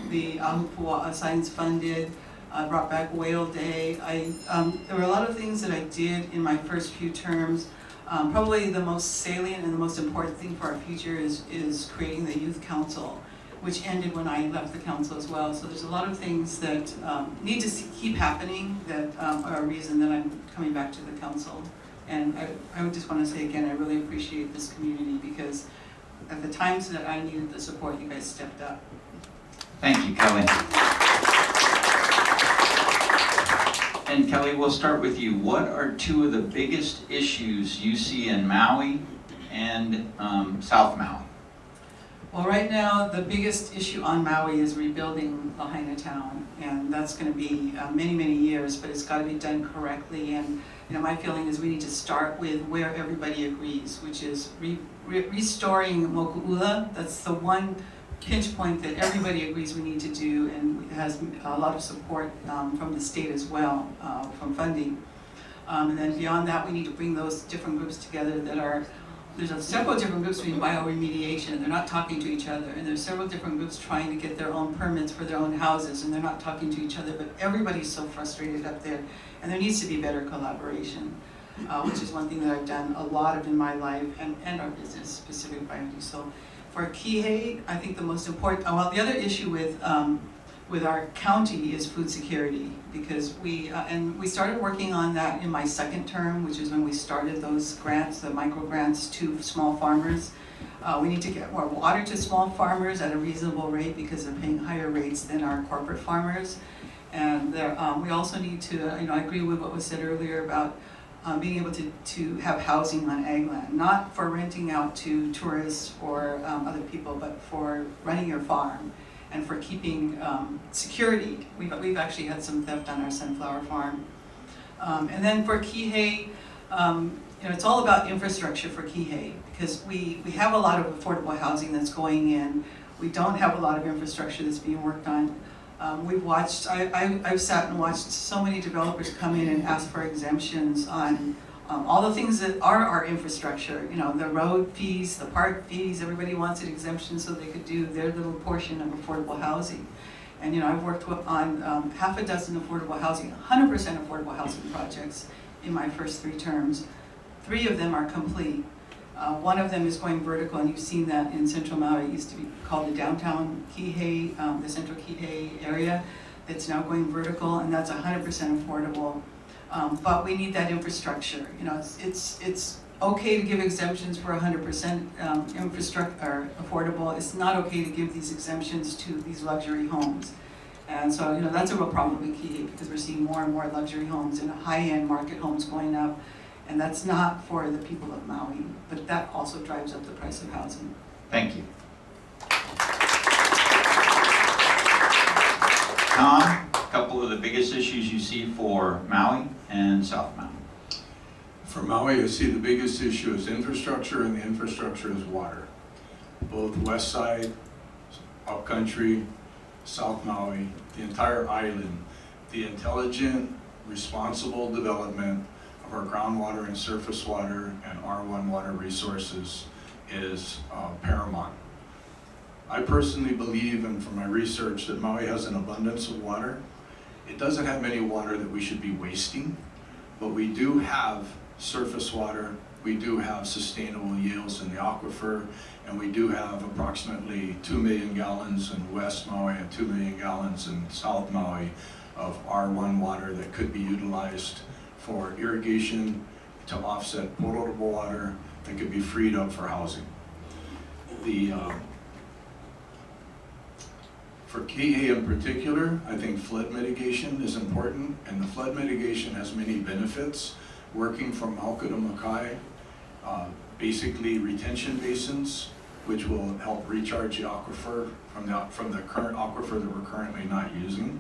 Ahupua signs funded. I brought back Whale Day. There were a lot of things that I did in my first few terms. Probably the most salient and the most important thing for our future is creating the youth council, which ended when I left the council as well. So there's a lot of things that need to keep happening that are a reason that I'm coming back to the council. And I would just want to say again, I really appreciate this community, because at the times that I needed the support, you guys stepped up. Thank you, Kelly. And Kelly, we'll start with you. What are 2 of the biggest issues you see in Maui and South Maui? Well, right now, the biggest issue on Maui is rebuilding Lahaina town, and that's going to be many, many years, but it's got to be done correctly. And my feeling is we need to start with where everybody agrees, which is restoring Moku'ula. That's the one pinch point that everybody agrees we need to do, and it has a lot of support from the state as well, from funding. And then beyond that, we need to bring those different groups together there's several different groups doing bioremediation, and they're not talking to each other. And there's several different groups trying to get their own permits for their own houses, and they're not talking to each other, but everybody's so frustrated up there. And there needs to be better collaboration, which is one thing that I've done a lot of in my life and our business, specific biology. So for Kihei, I think the most important, the other issue with with our county is food security, because we started working on that in my second term, which is when we started those grants, the micro grants to small farmers. We need to get more water to small farmers at a reasonable rate because they're paying higher rates than our corporate farmers. And we also need to, I agree with what was said earlier about being able to have housing on ag land, not for renting out to tourists or other people, but for running your farm and for keeping security. We've actually had some theft on our sunflower farm. And then for Kihei, it's all about infrastructure for Kihei, because we have a lot of affordable housing that's going in. We don't have a lot of infrastructure that's being worked on. I've sat and watched so many developers come in and ask for exemptions on all the things that are our infrastructure, the road fees, the park fees. Everybody wants an exemption so they could do their little portion of affordable housing. And I've worked on half a dozen affordable housing, 100% affordable housing projects in my first 3 terms. 3 of them are complete. One of them is going vertical, and you've seen that in Central Maui. It used to be called the downtown Kihei, the Central Kihei area. It's now going vertical, and that's 100% affordable. But we need that infrastructure. It's okay to give exemptions for 100% infrastructure affordable. It's not okay to give these exemptions to these luxury homes. And so, that's a real problem in Kihei, because we're seeing more and more luxury homes and high-end market homes going up. And that's not for the people of Maui, but that also drives up the price of housing. Thank you. Tom, a couple of the biggest issues you see for Maui and South Maui. For Maui, I see the biggest issue is infrastructure, and the infrastructure is water. Both west side, upcountry, South Maui, the entire island, the intelligent, responsible development of our groundwater and surface water and R1 water resources is paramount. I personally believe, and from my research, that Maui has an abundance of water. It doesn't have any water that we should be wasting, but we do have surface water, we do have sustainable yields in the aquifer, and we do have approximately 2 million gallons in West Maui and 2 million gallons in South Maui of R1 water that could be utilized for irrigation to offset potable water that could be freed up for housing. For Kihei in particular, I think flood mitigation is important, and the flood mitigation has many benefits. Working from Mauka to Makai, basically retention basins, which will help recharge the aquifer from the current aquifer that we're currently not using,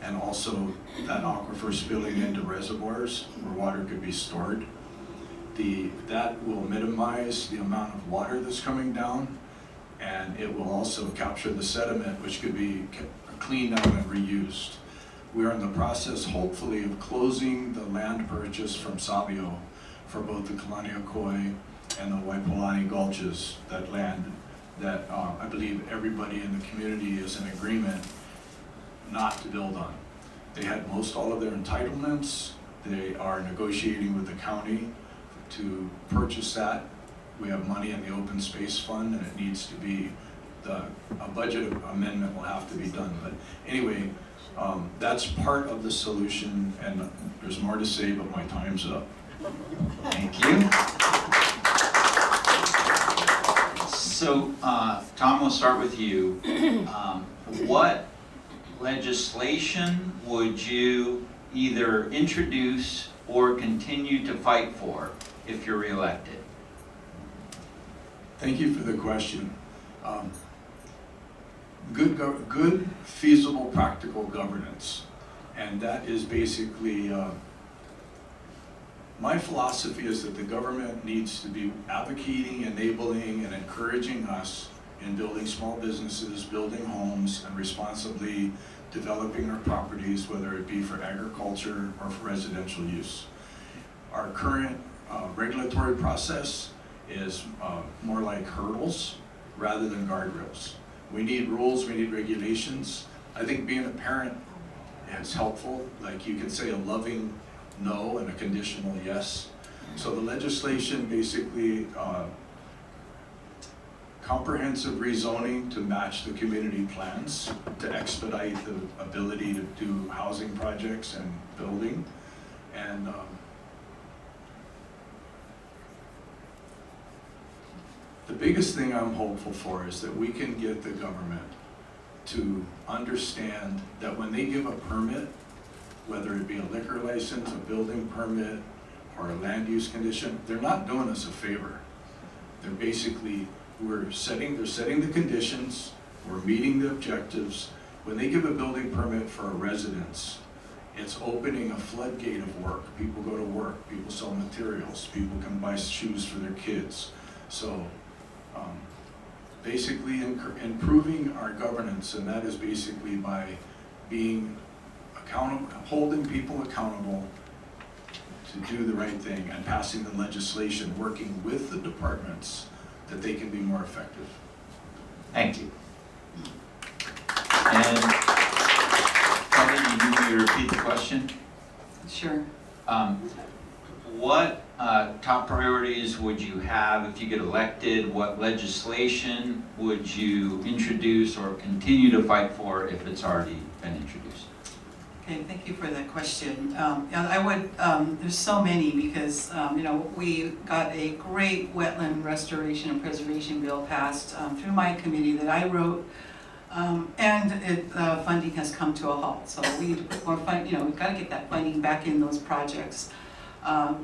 and also that aquifer spilling into reservoirs where water could be stored. That will minimize the amount of water that's coming down, and it will also capture the sediment, which could be cleaned out and reused. We are in the process, hopefully, of closing the land purchase from Sabio for both the Kalaniakoi and the Waipolani Gulches, that land that I believe everybody in the community is in agreement not to build on. They had all of their entitlements. They are negotiating with the county to purchase that. We have money in the open space fund, and it needs to be, a budget amendment will have to be done. But anyway, that's part of the solution, and there's more to say, but my time's up. Thank you. So, Tom, we'll start with you. What legislation would you either introduce or continue to fight for if you're reelected? Thank you for the question. Good, feasible, practical governance. And that is basically, my philosophy is that the government needs to be advocating, enabling, and encouraging us in building small businesses, building homes, and responsibly developing our properties, whether it be for agriculture or for residential use. Our current regulatory process is more like hurdles rather than guardrails. We need rules, we need regulations. I think being a parent is helpful. Like, you can say a loving no and a conditional yes. So the legislation basically comprehensive rezoning to match the community plans, to expedite the ability to do housing projects and building. And the biggest thing I'm hopeful for is that we can get the government to understand that when they give a permit, whether it be a liquor license, a building permit, or a land use condition, they're not doing us a favor. They're basically, they're setting the conditions, we're meeting the objectives. When they give a building permit for a residence, it's opening a floodgate of work. People go to work, people sell materials, people can buy shoes for their kids. So basically improving our governance, and that is basically by being accountable, holding people accountable to do the right thing and passing the legislation, working with the departments that they can be more effective. Thank you. And Kelly, you need me to repeat the question? Sure. What top priorities would you have if you get elected? What legislation would you introduce or continue to fight for if it's already been introduced? Okay, thank you for that question. I would, there's so many because, you know, we got a great wetland restoration and preservation bill passed through my committee that I wrote, and funding has come to a halt. So we need to put more we've got to get that funding back in those projects. I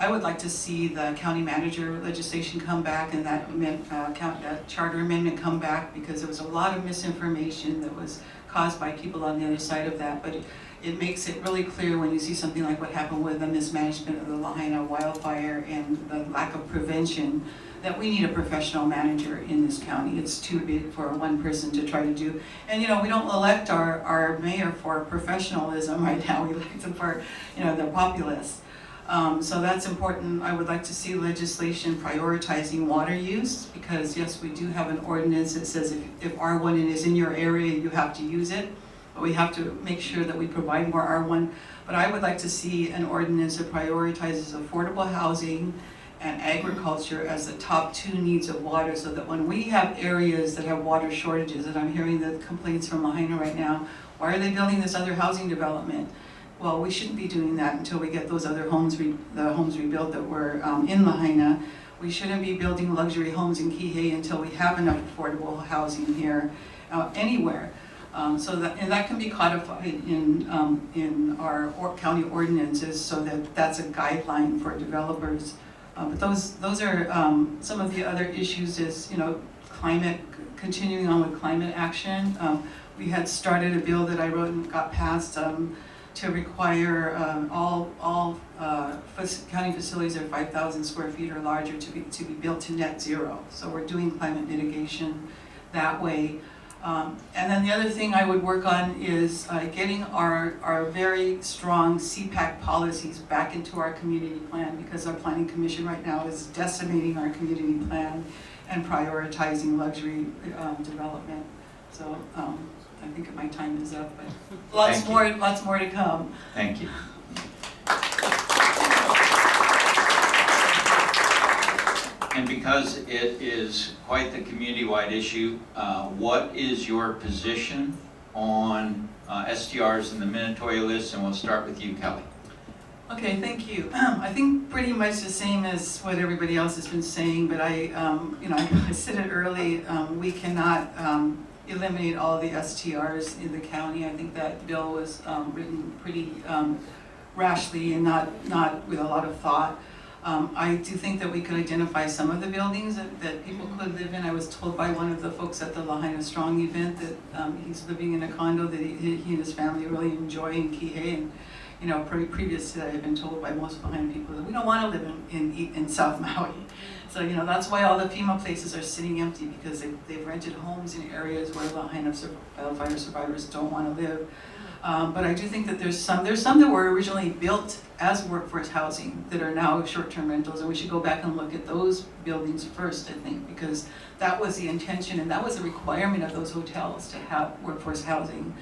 would like to see the county manager legislation come back and that charter amendment come back, because there was a lot of misinformation that was caused by people on the other side of that. But it makes it really clear when you see something like what happened with the mismanagement of the Lahaina wildfire and the lack of prevention, that we need a professional manager in this county. It's too big for one person to try to do. And you know, we don't elect our mayor for professionalism right now. We elect them for, you know, the populace. So that's important. I would like to see legislation prioritizing water use, because yes, we do have an ordinance that says if R1 is in your area, you have to use it. But we have to make sure that we provide more R1. But I would like to see an ordinance that prioritizes affordable housing and agriculture as the top two needs of water, so that when we have areas that have water shortages, and I'm hearing the complaints from Lahaina right now, why are they building this other housing development? Well, we shouldn't be doing that until we get those other homes, the homes rebuilt that were in Lahaina. We shouldn't be building luxury homes in Kihei until we have enough affordable housing here, anywhere. So that can be codified in our county ordinances, so that that's a guideline for developers. But those are some of the other issues. Is, you know, climate, continuing on with climate action. We had started a bill that I wrote and got passed to require all county facilities that are 5,000 square feet or larger to be built to net zero. So we're doing climate mitigation that way. And then the other thing I would work on is getting our very strong CPAC policies back into our community plan, because our planning commission right now is decimating our community plan and prioritizing luxury development. So I think my time is up, but lots more to come. Thank you. And because it is quite the community-wide issue, what is your position on STRs in the Minatoya list? And we'll start with you, Kelly. Okay, thank you. I think pretty much the same as what everybody else has been saying, but I said it early. We cannot eliminate all the STRs in the county. I think that bill was written pretty rashly and not with a lot of thought. I do think that we could identify some of the buildings that people could live in. I was told by one of the folks at the Lahaina Strong event that he's living in a condo that he and his family really enjoy in Kihei. And you know, previous to that, I've been told by most Lahaina people that we don't want to live in South Maui. So you know, that's why all the FEMA places are sitting empty, because they've rented homes in areas where Lahaina wildfire survivors don't want to live. But I do think that there's some that were originally built as workforce housing that are now short-term rentals, and we should go back and look at those buildings first, I think, because that was the intention and that was a requirement of those hotels to have workforce housing.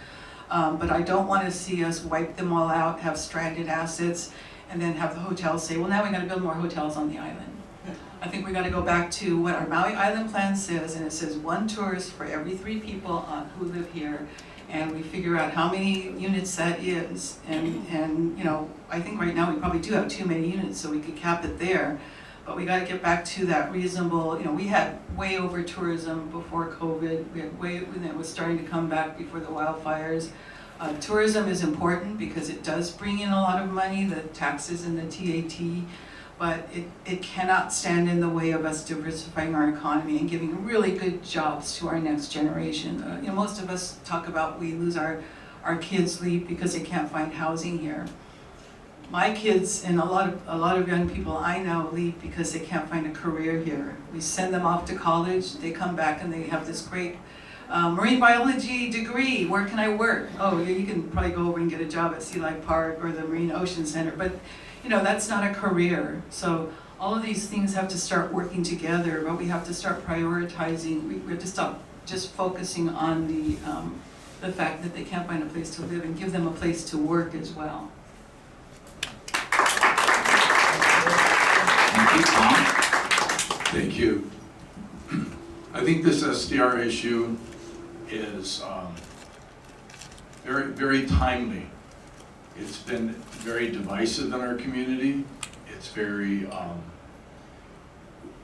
But I don't want to see us wipe them all out, have stranded assets, and then have the hotels say, well, now we got to build more hotels on the island. I think we gotta go back to what our Maui Island plan says, and it says 1 tourist for every 3 people who live here. And we figure out how many units that is, and you know, I think right now we probably do have too many units, so we could cap it there. But we gotta get back to that reasonable, you know, we had way over tourism before COVID, we had way, when it was starting to come back before the wildfires. Tourism is important because it does bring in a lot of money, the taxes and the TAT, but it cannot stand in the way of us diversifying our economy and giving really good jobs to our next generation. You know, most of us talk about we lose our kids leave because they can't find housing here. My kids and a lot of young people I know leave because they can't find a career here. We send them off to college, they come back and they have this great marine biology degree. Where can I work? Oh, you can probably go over and get a job at Sea Life Park or the Marine Ocean Center, but you know, that's not a career. So all of these things have to start working together, but we have to start prioritizing. We have to stop just focusing on the fact that they can't find a place to live and give them a place to work as well. Thank you, Tom. Thank you. I think this SDR issue is very, very timely. It's been very divisive in our community. It's very,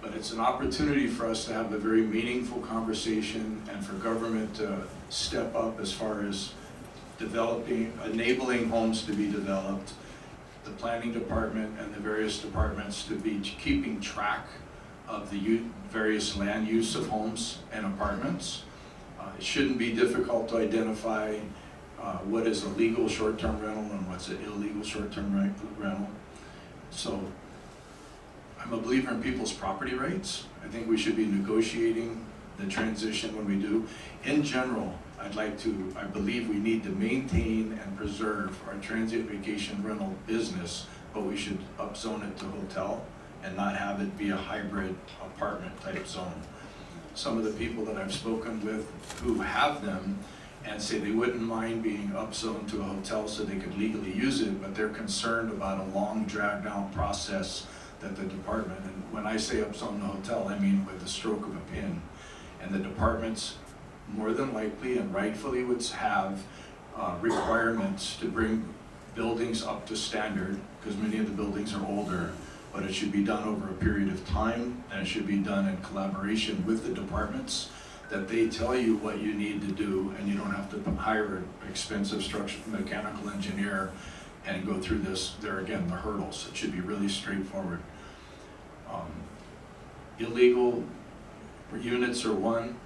but it's an opportunity for us to have a very meaningful conversation and for government to step up as far as developing, enabling homes to be developed, the planning department and the various departments to be keeping track of the various land use of homes and apartments. It shouldn't be difficult to identify what is a legal short-term rental and what's an illegal short-term rental. So I'm a believer in people's property rights. I think we should be negotiating the transition when we do. In general, I believe we need to maintain and preserve our transient vacation rental business, but we should upzone it to hotel and not have it be a hybrid apartment type zone. Some of the people that I've spoken with who have them and say they wouldn't mind being upzoned to a hotel so they could legally use it, but they're concerned about a long dragged out process that the department, and when I say upzone to hotel, I mean with the stroke of a pin. And the departments more than likely and rightfully would have requirements to bring buildings up to standard, because many of the buildings are older, but it should be done over a period of time, and it should be done in collaboration with the departments, that they tell you what you need to do, and you don't have to hire an expensive mechanical engineer and go through this, there again, the hurdles. It should be really straightforward. Illegal units are one.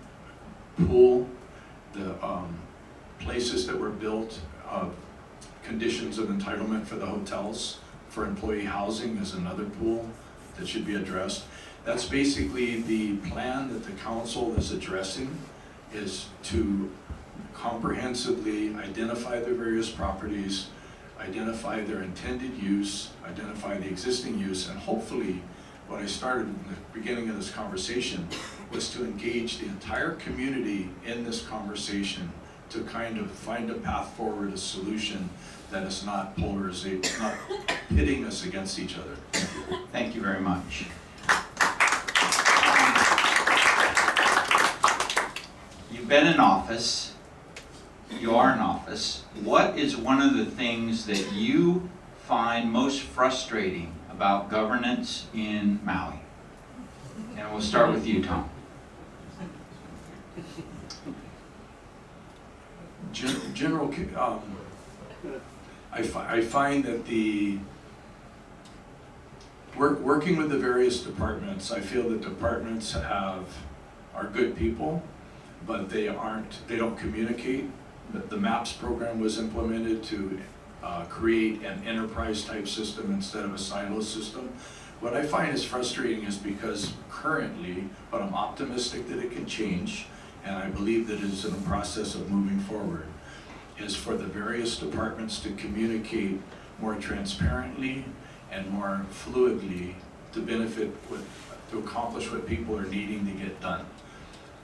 Pool, the places that were built, conditions of entitlement for the hotels, for employee housing is another pool that should be addressed. That's basically the plan that the council is addressing, is to comprehensively identify the various properties, identify their intended use, identify the existing use, and hopefully what I started in the beginning of this conversation was to engage the entire community in this conversation to kind of find a path forward, a solution that is not polarizing, not pitting us against each other. Thank you very much. You've been in office, you are in office. What is one of the things that you find most frustrating about governance in Maui? And we'll start with you, Tom. General, I find that the working with the various departments, I feel that departments are good people, but they don't communicate. The MAPS program was implemented to create an enterprise type system instead of a silo system. What I find is frustrating is because currently, but I'm optimistic that it can change, and I believe that it is in a process of moving forward, is for the various departments to communicate more transparently and more fluidly to accomplish what people are needing to get done.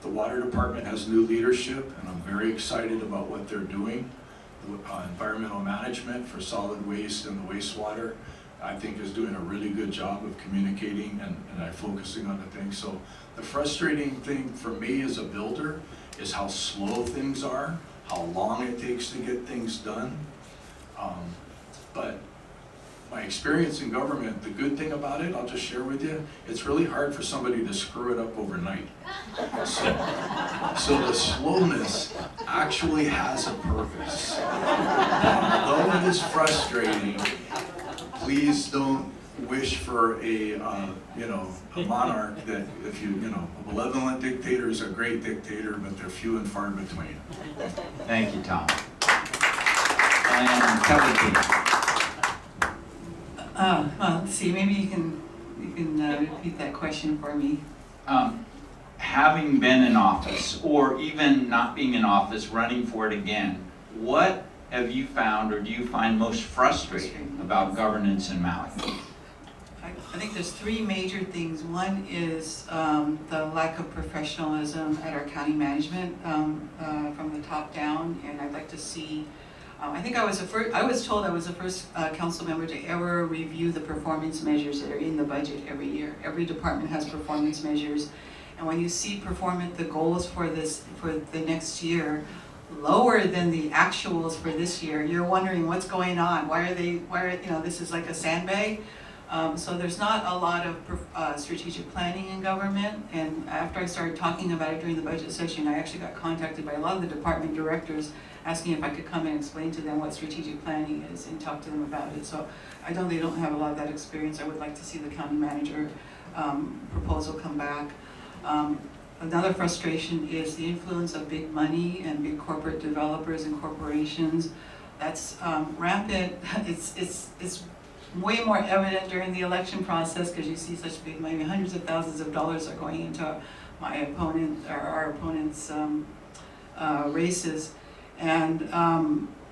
The water department has new leadership, and I'm very excited about what they're doing. Environmental management for solid waste and the wastewater. I think is doing a really good job of communicating and focusing on the things. So the frustrating thing for me as a builder is how slow things are, how long it takes to get things done. But my experience in government, the good thing about it, I'll just share with you, it's really hard for somebody to screw it up overnight. So the slowness actually has a purpose. Although it is frustrating, please don't wish for a monarch that a malevolent dictator is a great dictator, but they're few and far between. Thank you, Tom. And Kelly, please. Let's see, maybe you can repeat that question for me. Having been in office, or even not being in office, running for it again, what have you found or do you find most frustrating about governance in Maui? I think there's three major things. One is the lack of professionalism at our county management from the top down, and I'd like to see. I think I was told I was the first council member to ever review the performance measures that are in the budget every year. Every department has performance measures, and when you see the goals for the next year lower than the actuals for this year, you're wondering what's going on. Why are this is like a sandbag. So there's not a lot of strategic planning in government, and after I started talking about it during the budget session, I actually got contacted by a lot of the department directors asking if I could come and explain to them what strategic planning is and talk to them about it. So they don't have a lot of that experience. I would like to see the county manager proposal come back. Another frustration is the influence of big money and big corporate developers and corporations. That's rampant. It's way more evident during the election process because you see such big money. Hundreds of thousands of dollars are going into our opponent's races, and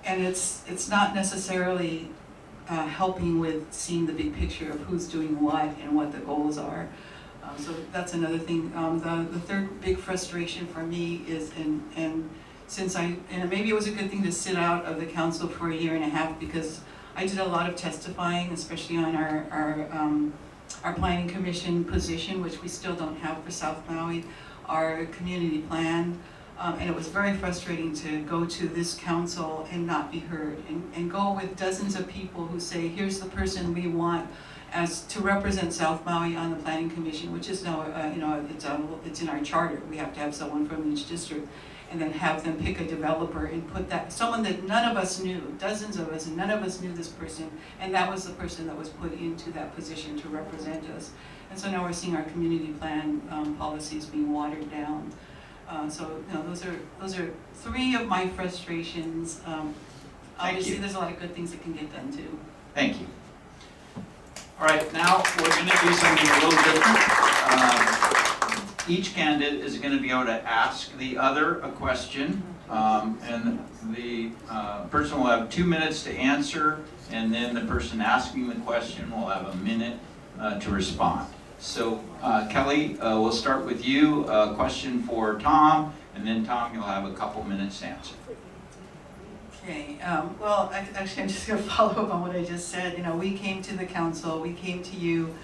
it's not necessarily helping with seeing the big picture of who's doing what and what the goals are. So that's another thing. The third big frustration for me is, and maybe it was a good thing to sit out of the council for a year and a half because I did a lot of testifying, especially on our planning commission position, which we still don't have for South Maui, our community plan. And it was very frustrating to go to this council and not be heard, and go with dozens of people who say, here's the person we want as to represent South Maui on the planning commission, which is now, it's in our charter. We have to have someone from each district, and then have them pick a developer and put someone that none of us knew, dozens of us, and none of us knew this person, and that was the person that was put into that position to represent us. And so now we're seeing our community plan policies being watered down. So those are three of my frustrations. Obviously, there's a lot of good things that can get done too. Thank you. All right, now we're going to do something a little different. Each candidate is going to be able to ask the other a question, and the person will have 2 minutes to answer, and then the person asking the question will have a minute to respond. So Kelly, we'll start with you. A question for Tom, and then Tom, you'll have a couple minutes to answer. Okay, well, actually I'm just going to follow up on what I just said. We came to the council, we came to you.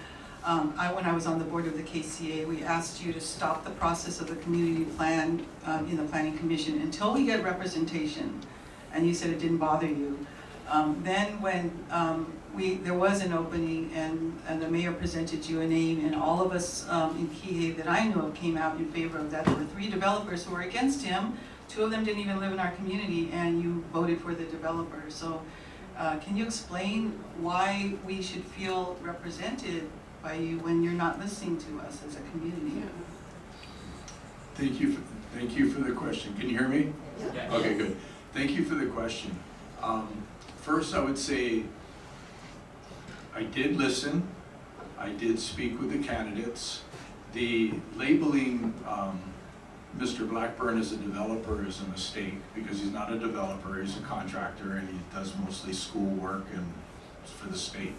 When I was on the board of the KCA, we asked you to stop the process of the community plan in the planning commission until we get representation, and you said it didn't bother you. Then when there was an opening and the mayor presented you a name, and all of us in Kihei that I knew of came out in favor of that. There were 3 developers who were against him. 2 of them didn't even live in our community, and you voted for the developer. So can you explain why we should feel represented by you when you're not listening to us as a community? Thank you for the question. Can you hear me? Yeah. Okay, good. Thank you for the question. First, I would say I did listen. I did speak with the candidates. The labeling Mr. Blackburn as a developer is a mistake because he's not a developer. He's a contractor, and he does mostly school work and for the state.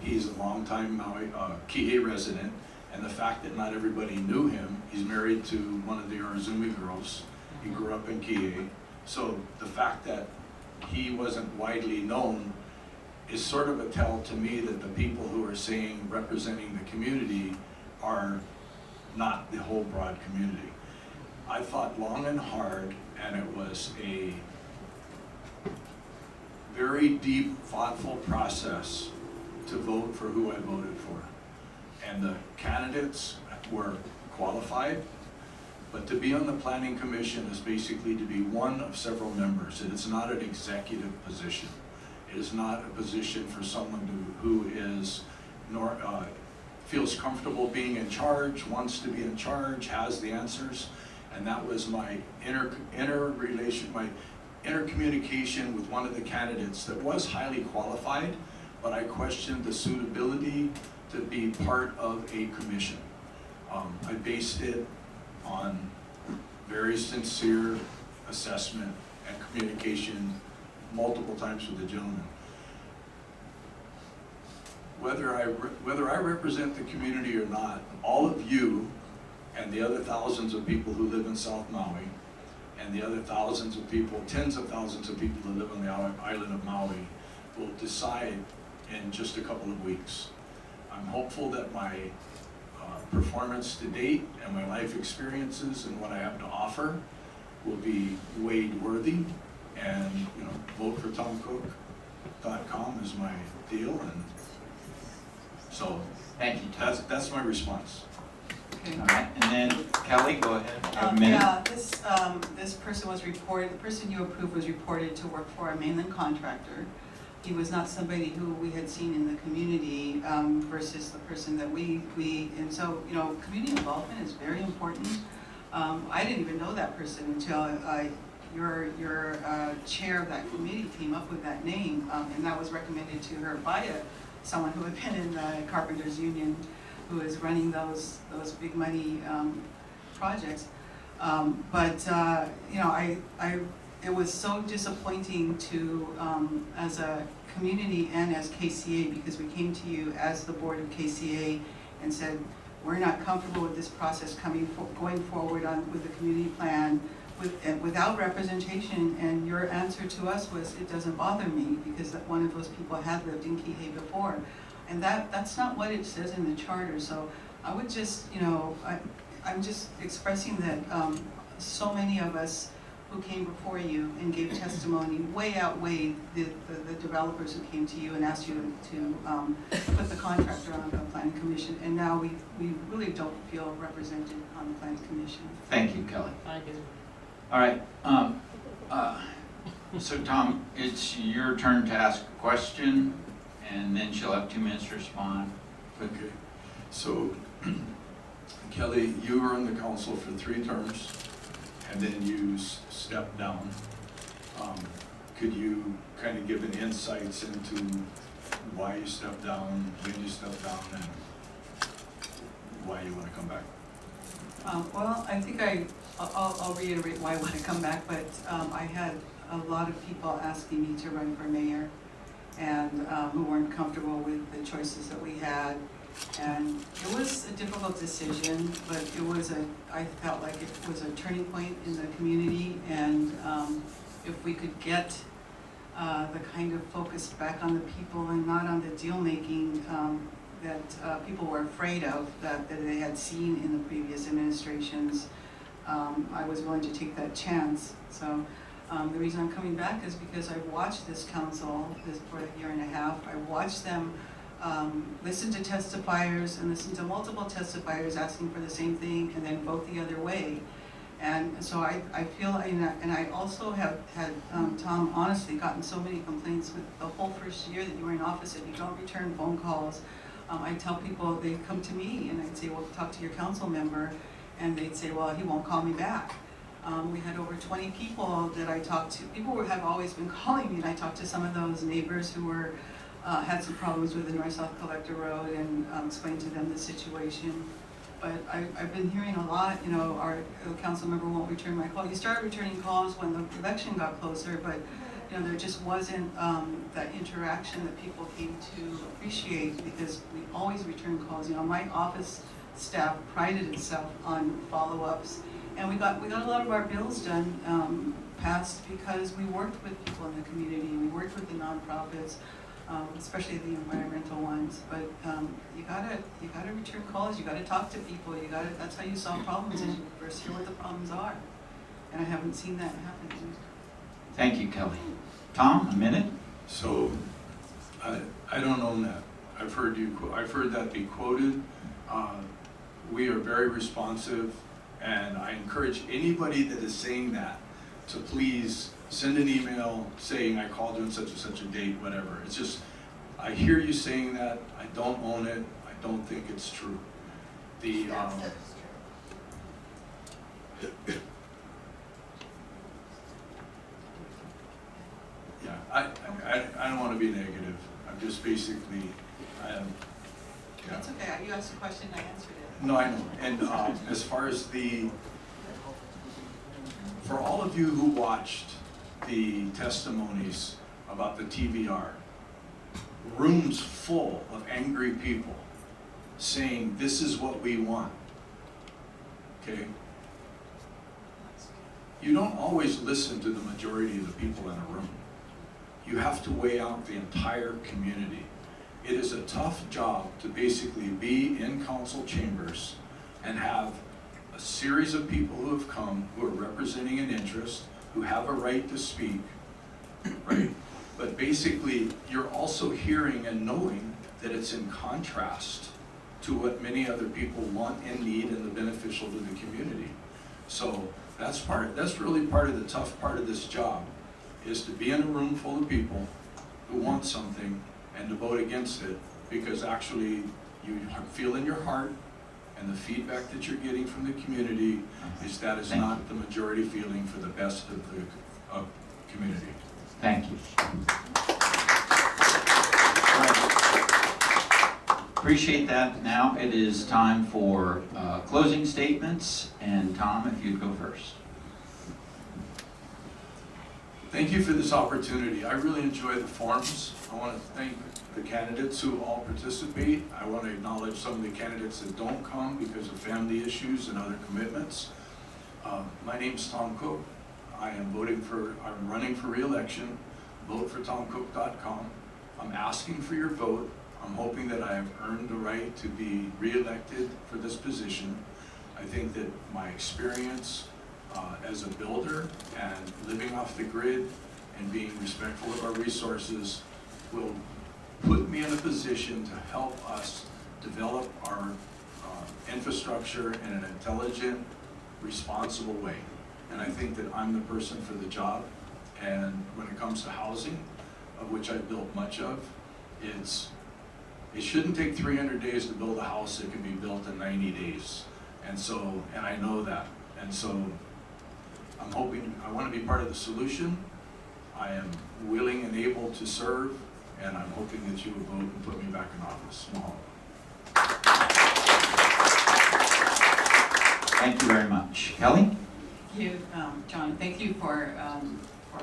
He's a longtime Maui Kihei resident, and the fact that not everybody knew him, he's married to one of the Arizumi girls. He grew up in Kihei. So the fact that he wasn't widely known is sort of a tell to me that the people who are saying representing the community are not the whole broad community. I thought long and hard, and it was a very deep, thoughtful process to vote for who I voted for. And the candidates were qualified, but to be on the planning commission is basically to be one of several members. It is not an executive position. It is not a position for someone who is feels comfortable being in charge, wants to be in charge, has the answers. And that was my inner communication with one of the candidates that was highly qualified, but I questioned the suitability to be part of a commission. I based it on very sincere assessment and communication multiple times with the gentleman. Whether I represent the community or not, all of you and the other thousands of people who live in South Maui, and the other thousands of people, tens of thousands of people who live on the island of Maui, will decide in just a couple of weeks. I'm hopeful that my performance to date and my life experiences and what I have to offer will be weighed worthy, and vote for TomCook.com is my deal, and so Thank you, Tom. that's my response. Okay. All right, and then Kelly, go ahead. You have a minute. Yeah, this person was reported, the person you approved was reported to work for a mainland contractor. He was not somebody who we had seen in the community versus the person that and so, community involvement is very important. I didn't even know that person until your chair of that committee came up with that name, and that was recommended to her by someone who had been in the Carpenters Union, who is running those big money projects. It was so disappointing to, as a community and as KCA, because we came to you as the board of KCA and said, we're not comfortable with this process going forward with the community plan without representation, and your answer to us was, it doesn't bother me, because one of those people had lived in Kihei before. And that's not what it says in the charter. So I would just, I'm just expressing that so many of us who came before you and gave testimony way outweighed the developers who came to you and asked you to put the contractor on the planning commission. And now we really don't feel represented on the planning commission. Thank you, Kelly. Thank you. All right. So Tom, it's your turn to ask a question, and then she'll have 2 minutes to respond. Okay, so Kelly, you were on the council for 3 terms, and then you stepped down. Could you kind of give an insights into why you stepped down, when you stepped down, and why you want to come back? Well, I think I'll reiterate why I want to come back, but I had a lot of people asking me to run for mayor, and who weren't comfortable with the choices that we had. And it was a difficult decision, but I felt like it was a turning point in the community, and if we could get the kind of focus back on the people and not on the deal making that people were afraid of, that they had seen in the previous administrations, I was willing to take that chance. So the reason I'm coming back is because I've watched this council for a year and a half. I watched them listen to testifiers and listen to multiple testifiers asking for the same thing and then vote the other way. And so I feel, and I also have had, Tom, honestly, gotten so many complaints with the whole first year that you were in office that you don't return phone calls. I tell people, they come to me and I'd say, well, talk to your council member, and they'd say, well, he won't call me back. We had over 20 people that I talked to. People have always been calling me, and I talked to some of those neighbors who were had some problems with the North-South Collector Road and explained to them the situation. But I've been hearing a lot, our council member won't return my call. You started returning calls when the election got closer, but there just wasn't that interaction that people came to appreciate, because we always return calls. My office staff prided itself on follow-ups, and we got a lot of our bills done passed because we worked with people in the community. We worked with the nonprofits. especially the environmental ones. But you gotta return calls. You gotta talk to people. That's how you solve problems. Is you first hear what the problems are. And I haven't seen that happen. Thank you, Kelly. Tom, a minute? So, I don't own that. I've heard that be quoted. We are very responsive, and I encourage anybody that is saying that to please send an email saying I called you on such and such a date, whatever. It's just, I hear you saying that. I don't own it. I don't think it's true. Yeah, I don't want to be negative. I'm just basically, yeah. That's okay. You asked a question, I answered it. No, I know. And as far as for all of you who watched the testimonies about the TVR, rooms full of angry people saying, this is what we want, okay? You don't always listen to the majority of the people in a room. You have to weigh out the entire community. It is a tough job to basically be in council chambers and have a series of people who have come, who are representing an interest, who have a right to speak, right? But basically, you're also hearing and knowing that it's in contrast to what many other people want and need and the beneficial to the community. So that's really part of the tough part of this job, is to be in a room full of people who want something and to vote against it, because actually you feel in your heart, and the feedback that you're getting from the community is that is not the majority feeling for the best of the community. Thank you. Appreciate that. Now it is time for closing statements, and Tom, if you'd go first. Thank you for this opportunity. I really enjoy the forums. I want to thank the candidates who all participate. I want to acknowledge some of the candidates that don't come because of family issues and other commitments. My name is Tom Cook. I'm running for re-election. Vote for TomCook.com. I'm asking for your vote. I'm hoping that I have earned the right to be re-elected for this position. I think that my experience as a builder and living off the grid and being respectful of our resources will put me in a position to help us develop our infrastructure in an intelligent, responsible way. And I think that I'm the person for the job. And when it comes to housing, of which I've built much of, it shouldn't take 300 days to build a house. It can be built in 90 days. And I know that. And so I'm hoping, I want to be part of the solution. I am willing and able to serve, and I'm hoping that you will vote and put me back in office. Thank you very much. Kelly? Thank you, John. Thank you for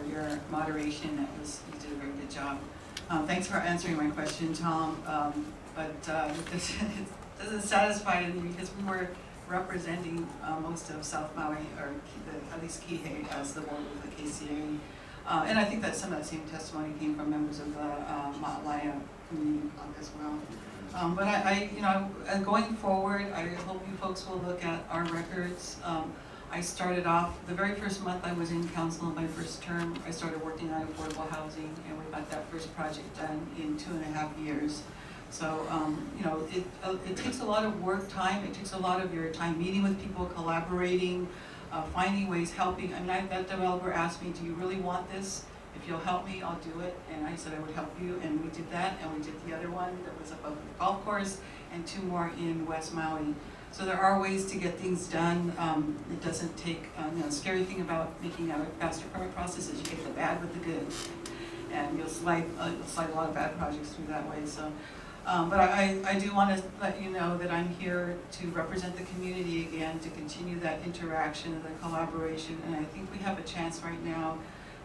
your moderation. You did a very good job. Thanks for answering my question, Tom. But it doesn't satisfy me because we were representing most of South Maui, or at least Kihei, as the board of the KCA. And I think that some of that same testimony came from members of the Ma'alaia community as well. But going forward, I hope you folks will look at our records. I started off, the very first month I was in council in my first term, I started working on affordable housing, and we got that first project done in 2.5 years. So, it takes a lot of work time. It takes a lot of your time meeting with people, collaborating, finding ways, helping. I mean, that developer asked me, do you really want this? If you'll help me, I'll do it. And I said I would help you, and we did that, and we did the other one that was above the golf course, and 2 more in West Maui. So there are ways to get things done. It doesn't take, the scary thing about making a faster permit process is you get the bad with the good. And you'll slide a lot of bad projects through that way. So, but I do want to let you know that I'm here to represent the community again, to continue that interaction and the collaboration. And I think we have a chance right now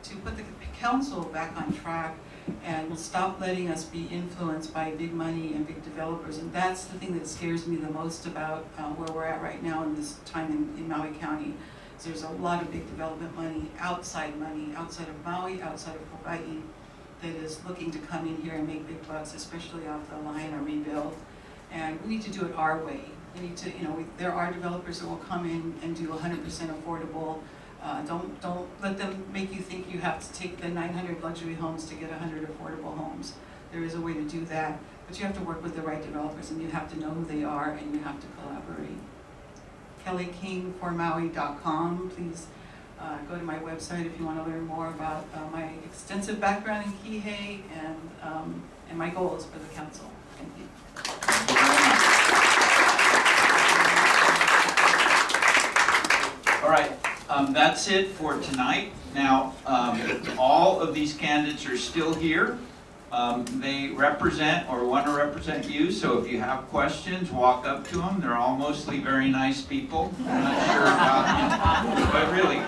to put the council back on track and stop letting us be influenced by big money and big developers. And that's the thing that scares me the most about where we're at right now in this time in Maui County. So there's a lot of big development money outside of Maui, outside of Hawaii. that is looking to come in here and make big bucks, especially off the line or rebuild. And we need to do it our way. We need to, there are developers that will come in and do 100% affordable. Don't let them make you think you have to take the 900 luxury homes to get 100 affordable homes. There is a way to do that, but you have to work with the right developers, and you have to know who they are, and you have to collaborate. KellyKingForMaui.com. Please go to my website if you want to learn more about my extensive background in Kihei and my goals for the council. Thank you. Thank you very much. All right, that's it for tonight. Now, all of these candidates are still here. They represent or want to represent you, so if you have questions, walk up to them. They're all mostly very nice people. I'm not sure about you, but really,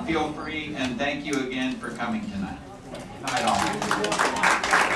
feel free, and thank you again for coming tonight. Good night, all.